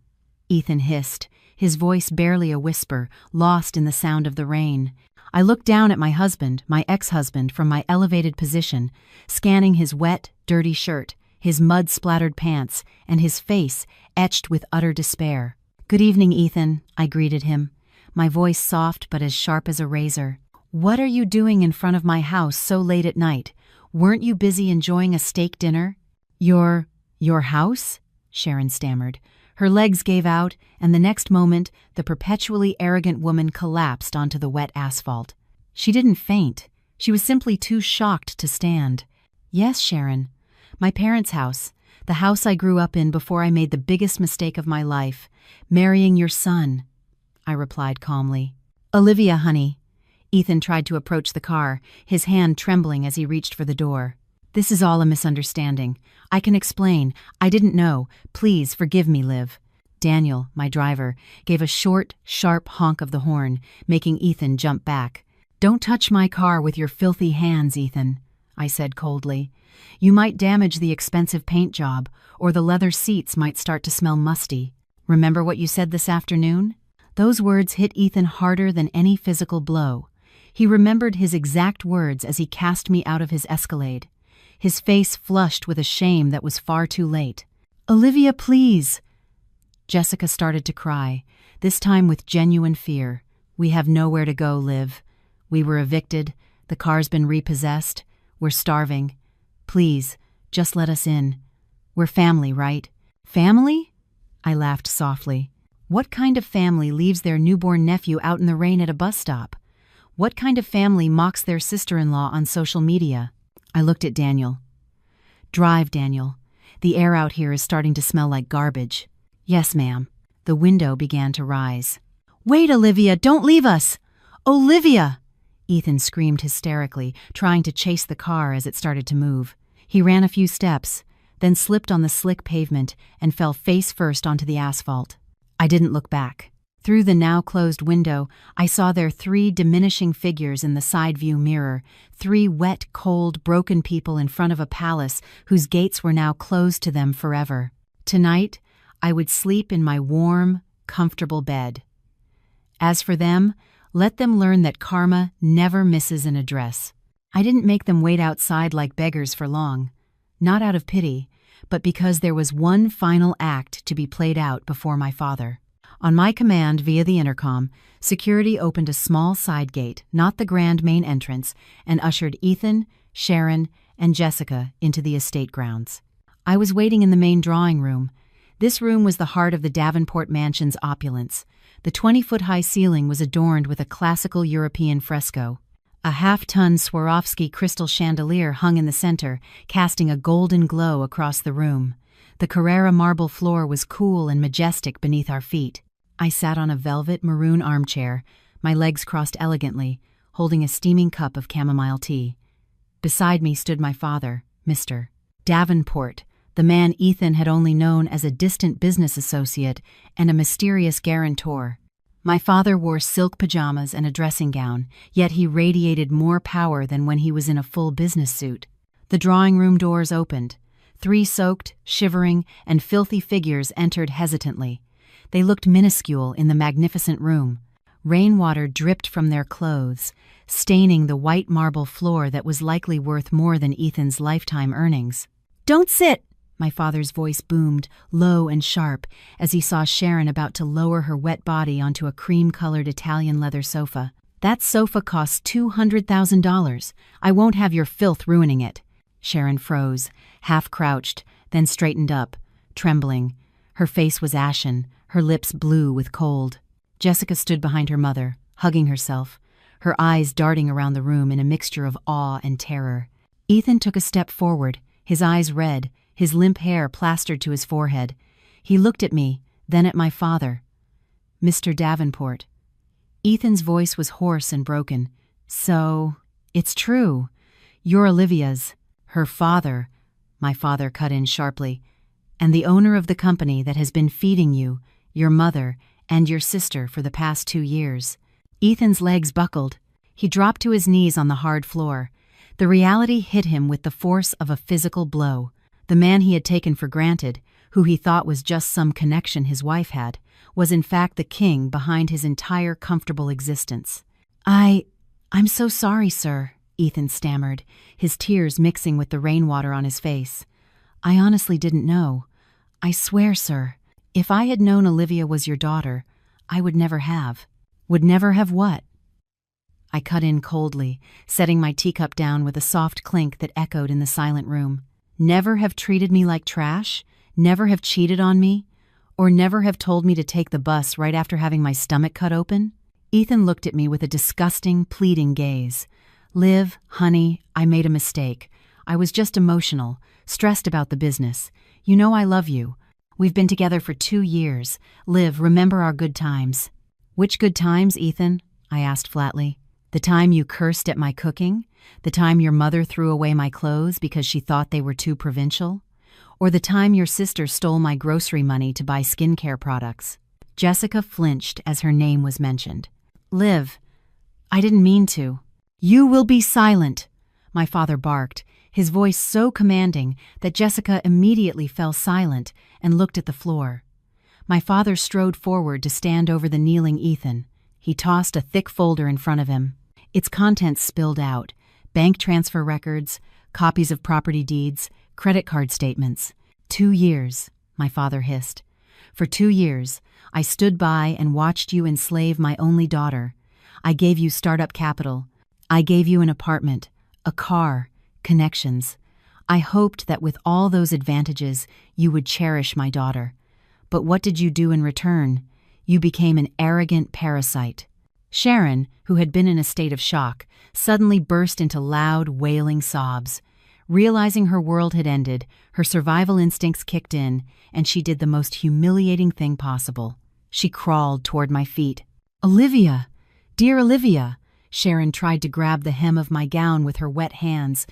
Ethan hissed, his voice barely a whisper, lost in the sound of the rain. I looked down at my husband, my ex-husband, from my elevated position, scanning his wet, dirty shirt, his mud-splattered pants, and his face etched with utter despair. "Good evening, Ethan," I greeted him, my voice soft but as sharp as a razor. "What are you doing in front of my house so late at night? Weren't you busy enjoying a steak dinner?" Your house?" Sharon stammered. Her legs gave out, and the next moment, the perpetually arrogant woman collapsed onto the wet asphalt. She didn't faint. She was simply too shocked to stand. "Yes, Sharon. My parents' house. The house I grew up in before I made the biggest mistake of my life, marrying your son," I replied calmly. "Olivia, honey." Ethan tried to approach the car, his hand trembling as he reached for the door. "This is all a misunderstanding. I can explain. I didn't know. Please forgive me, Liv." Daniel, my driver, gave a short, sharp honk of the horn, making Ethan jump back. "Don't touch my car with your filthy hands, Ethan," I said coldly. "You might damage the expensive paint job, or the leather seats might start to smell musty. Remember what you said this afternoon?" Those words hit Ethan harder than any physical blow. He remembered his exact words as he cast me out of his Escalade, his face flushed with a shame that was far too late. "Olivia, please!" Jessica started to cry, this time with genuine fear. "We have nowhere to go, Liv. We were evicted, the car's been repossessed, we're starving. Please, just let us in. We're family, right?" "Family?" I laughed softly. What kind of family leaves their newborn nephew out in the rain at a bus stop? What kind of family mocks their sister-in-law on social media? I looked at Daniel. "Drive, Daniel. The air out here is starting to smell like garbage." "Yes, ma'am." The window began to rise. "Wait, Olivia, don't leave us! Olivia!" Ethan screamed hysterically, trying to chase the car as it started to move. He ran a few steps, then slipped on the slick pavement and fell face first onto the asphalt. I didn't look back. Through the now-closed window, I saw their 3 diminishing figures in the side-view mirror, 3 wet, cold, broken people in front of a palace whose gates were now closed to them forever. Tonight, I would sleep in my warm, comfortable bed. As for them, let them learn that karma never misses an address. I didn't make them wait outside like beggars for long, not out of pity, but because there was one final act to be played out before my father. On my command via the intercom, security opened a small side gate, not the grand main entrance, and ushered Ethan, Sharon, and Jessica into the estate grounds. I was waiting in the main drawing room. This room was the heart of the Davenport mansion's opulence. The 20-foot-high ceiling was adorned with a classical European fresco. A half-ton Swarovski crystal chandelier hung in the center, casting a golden glow across the room. The Carrara marble floor was cool and majestic beneath our feet. I sat on a velvet maroon armchair, my legs crossed elegantly, holding a steaming cup of chamomile tea. Beside me stood my father, Mr. Davenport, the man Ethan had only known as a distant business associate and a mysterious guarantor. My father wore silk pajamas and a dressing gown, yet he radiated more power than when he was in a full business suit. The drawing room doors opened. 3 soaked, shivering, and filthy figures entered hesitantly. They looked minuscule in the magnificent room. Rainwater dripped from their clothes, staining the white marble floor that was likely worth more than Ethan's lifetime earnings. "Don't sit!" My father's voice boomed, low and sharp, as he saw Sharon about to lower her wet body onto a cream-colored Italian leather sofa. "That sofa costs $200,000. I won't have your filth ruining it." Sharon froze, half-crouched, then straightened up, trembling. Her face was ashen, her lips blue with cold. Jessica stood behind her mother, hugging herself, her eyes darting around the room in a mixture of awe and terror. Ethan took a step forward, his eyes red, his limp hair plastered to his forehead. He looked at me, then at my father. "Mr. Davenport." Ethan's voice was hoarse and broken. "So, it's true. You're Olivia's, her father," my father cut in sharply, "and the owner of the company that has been feeding you, your mother, and your sister for the past 2 years. Ethan's legs buckled. He dropped to his knees on the hard floor. The reality hit him with the force of a physical blow. The man he had taken for granted, who he thought was just some connection his wife had, was in fact the king behind his entire comfortable existence. I'm so sorry, sir," Ethan stammered, his tears mixing with the rainwater on his face. "I honestly didn't know. I swear, sir, if I had known Olivia was your daughter, I would never have." "Would never have what?" I cut in coldly, setting my teacup down with a soft clink that echoed in the silent room. "Never have treated me like trash? Never have cheated on me? Or never have told me to take the bus right after having my stomach cut open?" Ethan looked at me with a disgusting, pleading gaze. "Liv, honey, I made a mistake. I was just emotional, stressed about the business. You know I love you. We've been together for 2 years. Liv, remember our good times." "Which good times, Ethan?" I asked flatly. "The time you cursed at my cooking? The time your mother threw away my clothes because she thought they were too provincial? Or the time your sister stole my grocery money to buy skincare products?" Jessica flinched as her name was mentioned. "Liv, I didn't mean to." "You will be silent," my father barked, his voice so commanding that Jessica immediately fell silent and looked at the floor. My father strode forward to stand over the kneeling Ethan. He tossed a thick folder in front of him. Its contents spilled out: bank transfer records, copies of property deeds, credit card statements. 2 years, my father hissed. For 2 years, I stood by and watched you enslave my only daughter. I gave you startup capital. I gave you an apartment, a car, connections. I hoped that with all those advantages, you would cherish my daughter. But what did you do in return? You became an arrogant parasite. Sharon, who had been in a state of shock, suddenly burst into loud, wailing sobs. Realizing her world had ended, her survival instincts kicked in, and she did the most humiliating thing possible. She crawled toward my feet. "Olivia! Dear Olivia!" Sharon tried to grab the hem of my gown with her wet hands.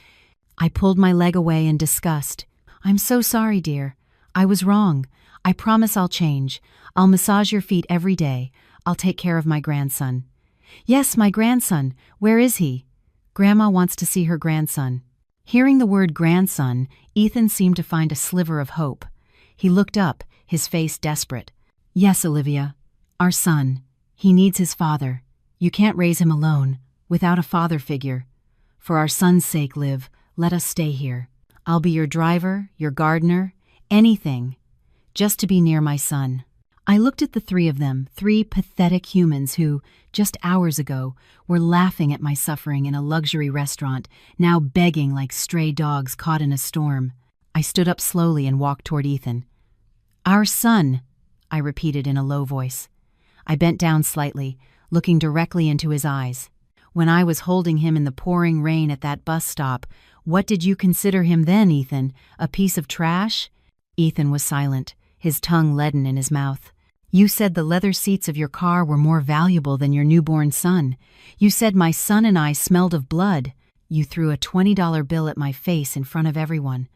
I pulled my leg away in disgust. "I'm so sorry, dear. I was wrong. I promise I'll change. I'll massage your feet every day. I'll take care of my grandson." "Yes, my grandson. Where is he?" "Grandma wants to see her grandson." Hearing the word grandson, Ethan seemed to find a sliver of hope. He looked up, his face desperate. "Yes, Olivia. Our son. He needs his father. You can't raise him alone, without a father figure. For our son's sake, Liv, let us stay here. I'll be your driver, your gardener, anything, just to be near my son." I looked at the three of them, 3 pathetic humans who, just hours ago, were laughing at my suffering in a luxury restaurant, now begging like stray dogs caught in a storm. I stood up slowly and walked toward Ethan. "Our son," I repeated in a low voice. I bent down slightly, looking directly into his eyes. "When I was holding him in the pouring rain at that bus stop, what did you consider him then, Ethan? A piece of trash?" Ethan was silent, his tongue leaden in his mouth. "You said the leather seats of your car were more valuable than your newborn son. You said my son and I smelled of blood. You threw a $20 bill at my face in front of everyone."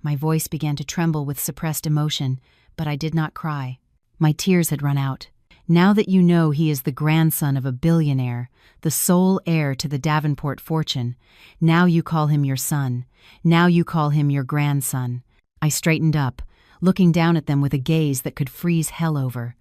My voice began to tremble with suppressed emotion, but I did not cry. My tears had run out. "Now that you know he is the grandson of a billionaire, the sole heir to the Davenport fortune, now you call him your son. Now you call him your grandson." I straightened up, looking down at them with a gaze that could freeze hell over.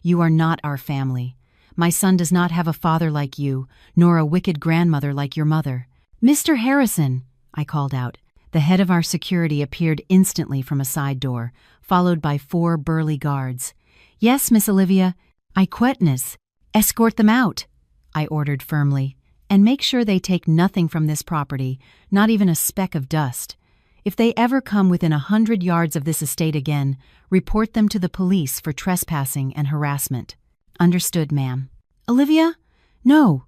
"You are not our family. My son does not have a father like you, nor a wicked grandmother like your mother." "Mr. Harrison!" I called out. The head of our security appeared instantly from a side door, followed by 4 burly guards. "Yes, Miss Olivia. I quietness. Escort them out," I ordered firmly, "and make sure they take nothing from this property, not even a speck of dust. If they ever come within 100 yards of this estate again, report them to the police for trespassing and harassment." "Understood, ma'am." "Olivia? No!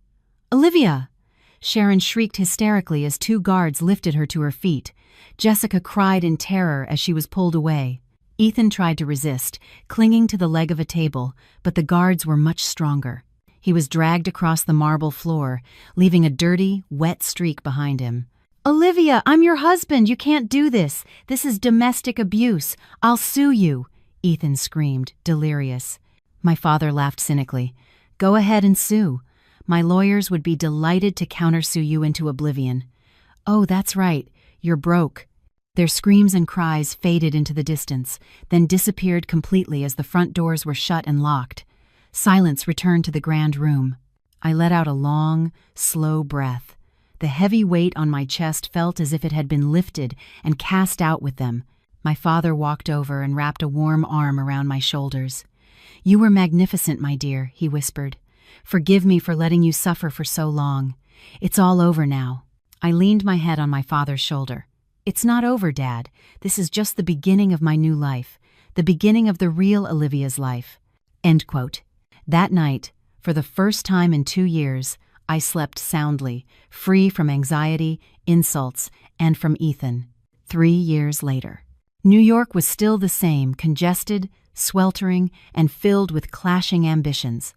Olivia!" Sharon shrieked hysterically as 2 guards lifted her to her feet. Jessica cried in terror as she was pulled away. Ethan tried to resist, clinging to the leg of a table, but the guards were much stronger. He was dragged across the marble floor, leaving a dirty, wet streak behind him. "Olivia, I'm your husband. You can't do this. This is domestic abuse. I'll sue you," Ethan screamed, delirious. My father laughed cynically. "Go ahead and sue. My lawyers would be delighted to countersue you into oblivion." "Oh, that's right. You're broke." Their screams and cries faded into the distance, then disappeared completely as the front doors were shut and locked. Silence returned to the grand room. I let out a long, slow breath. The heavy weight on my chest felt as if it had been lifted and cast out with them. My father walked over and wrapped a warm arm around my shoulders. "You were magnificent, my dear," he whispered. "Forgive me for letting you suffer for so long. It's all over now." I leaned my head on my father's shoulder. "It's not over, Dad. This is just the beginning of my new life, the beginning of the real Olivia's life." End quote. That night, for the first time in 2 years, I slept soundly, free from anxiety, insults, and from Ethan. 3 years later. New York was still the same, congested, sweltering, and filled with clashing ambitions.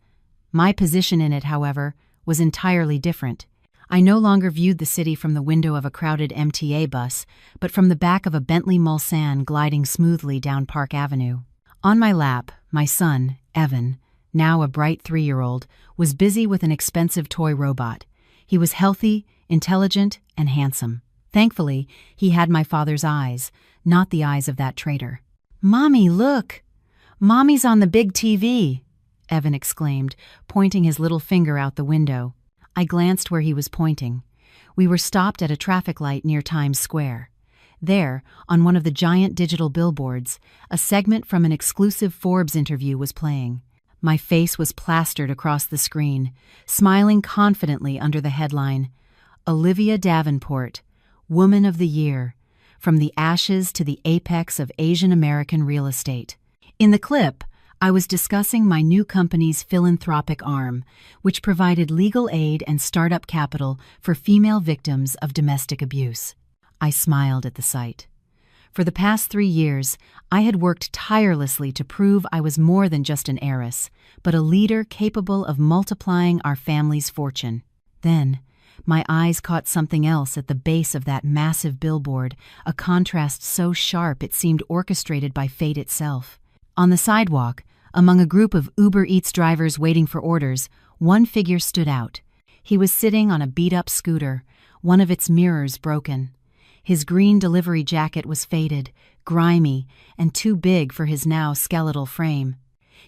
My position in it, however, was entirely different. I no longer viewed the city from the window of a crowded MTA bus, but from the back of a Bentley Mulsanne gliding smoothly down Park Avenue. On my lap, my son, Evan, now a bright 3-year-old, was busy with an expensive toy robot. He was healthy, intelligent, and handsome. Thankfully, he had my father's eyes, not the eyes of that traitor. "Mommy, look! Mommy's on the big TV!" Evan exclaimed, pointing his little finger out the window. I glanced where he was pointing. We were stopped at a traffic light near Times Square. There, on one of the giant digital billboards, a segment from an exclusive Forbes interview was playing. My face was plastered across the screen, smiling confidently under the headline, Olivia Davenport, Woman of the Year, from the ashes to the apex of Asian American real estate. In the clip, I was discussing my new company's philanthropic arm, which provided legal aid and startup capital for female victims of domestic abuse. I smiled at the sight. For the past 3 years, I had worked tirelessly to prove I was more than just an heiress, but a leader capable of multiplying our family's fortune. Then, my eyes caught something else at the base of that massive billboard, a contrast so sharp it seemed orchestrated by fate itself. On the sidewalk, among a group of Uber Eats drivers waiting for orders, one figure stood out. He was sitting on a beat-up scooter, one of its mirrors broken. His green delivery jacket was faded, grimy, and too big for his now skeletal frame.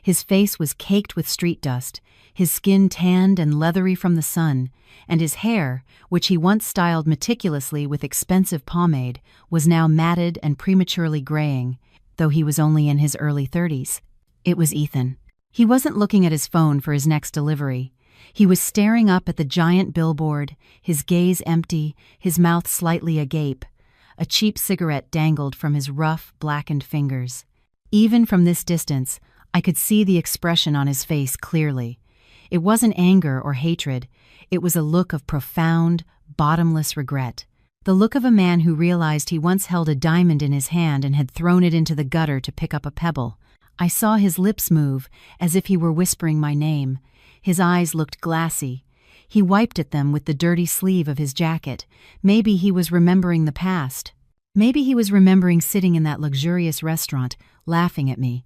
His face was caked with street dust, his skin tanned and leathery from the sun, and his hair, which he once styled meticulously with expensive pomade, was now matted and prematurely graying, though he was only in his early 30s. It was Ethan. He wasn't looking at his phone for his next delivery. He was staring up at the giant billboard, his gaze empty, his mouth slightly agape. A cheap cigarette dangled from his rough, blackened fingers. Even from this distance, I could see the expression on his face clearly. It wasn't anger or hatred. It was a look of profound, bottomless regret. The look of a man who realized he once held a diamond in his hand and had thrown it into the gutter to pick up a pebble. I saw his lips move, as if he were whispering my name. His eyes looked glassy. He wiped at them with the dirty sleeve of his jacket. Maybe he was remembering the past. Maybe he was remembering sitting in that luxurious restaurant, laughing at me.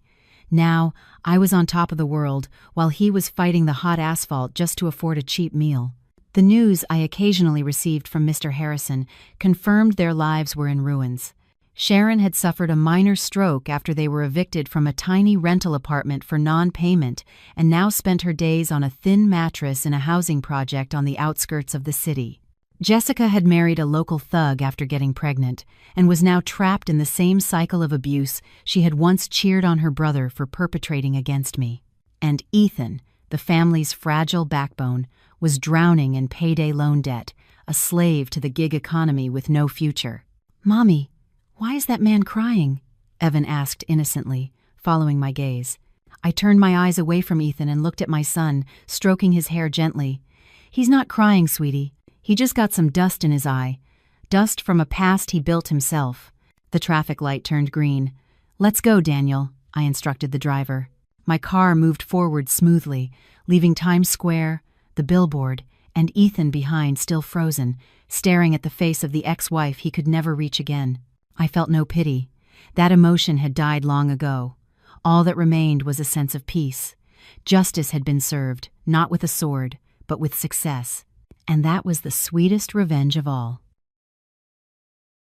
Now, I was on top of the world, while he was fighting the hot asphalt just to afford a cheap meal. The news I occasionally received from Mr. Harrison confirmed their lives were in ruins. Sharon had suffered a minor stroke after they were evicted from a tiny rental apartment for non-payment and now spent her days on a thin mattress in a housing project on the outskirts of the city. Jessica had married a local thug after getting pregnant and was now trapped in the same cycle of abuse she had once cheered on her brother for perpetrating against me. And Ethan, the family's fragile backbone, was drowning in payday loan debt, a slave to the gig economy with no future. "Mommy, why is that man crying?" Evan asked innocently, following my gaze. I turned my eyes away from Ethan and looked at my son, stroking his hair gently. "He's not crying, sweetie. He just got some dust in his eye. Dust from a past he built himself." The traffic light turned green. "Let's go, Daniel," I instructed the driver. My car moved forward smoothly, leaving Times Square, the billboard, and Ethan behind still frozen, staring at the face of the ex-wife he could never reach again. I felt no pity. That emotion had died long ago. All that remained was a sense of peace. Justice had been served, not with a sword, but with success. And that was the sweetest revenge of all.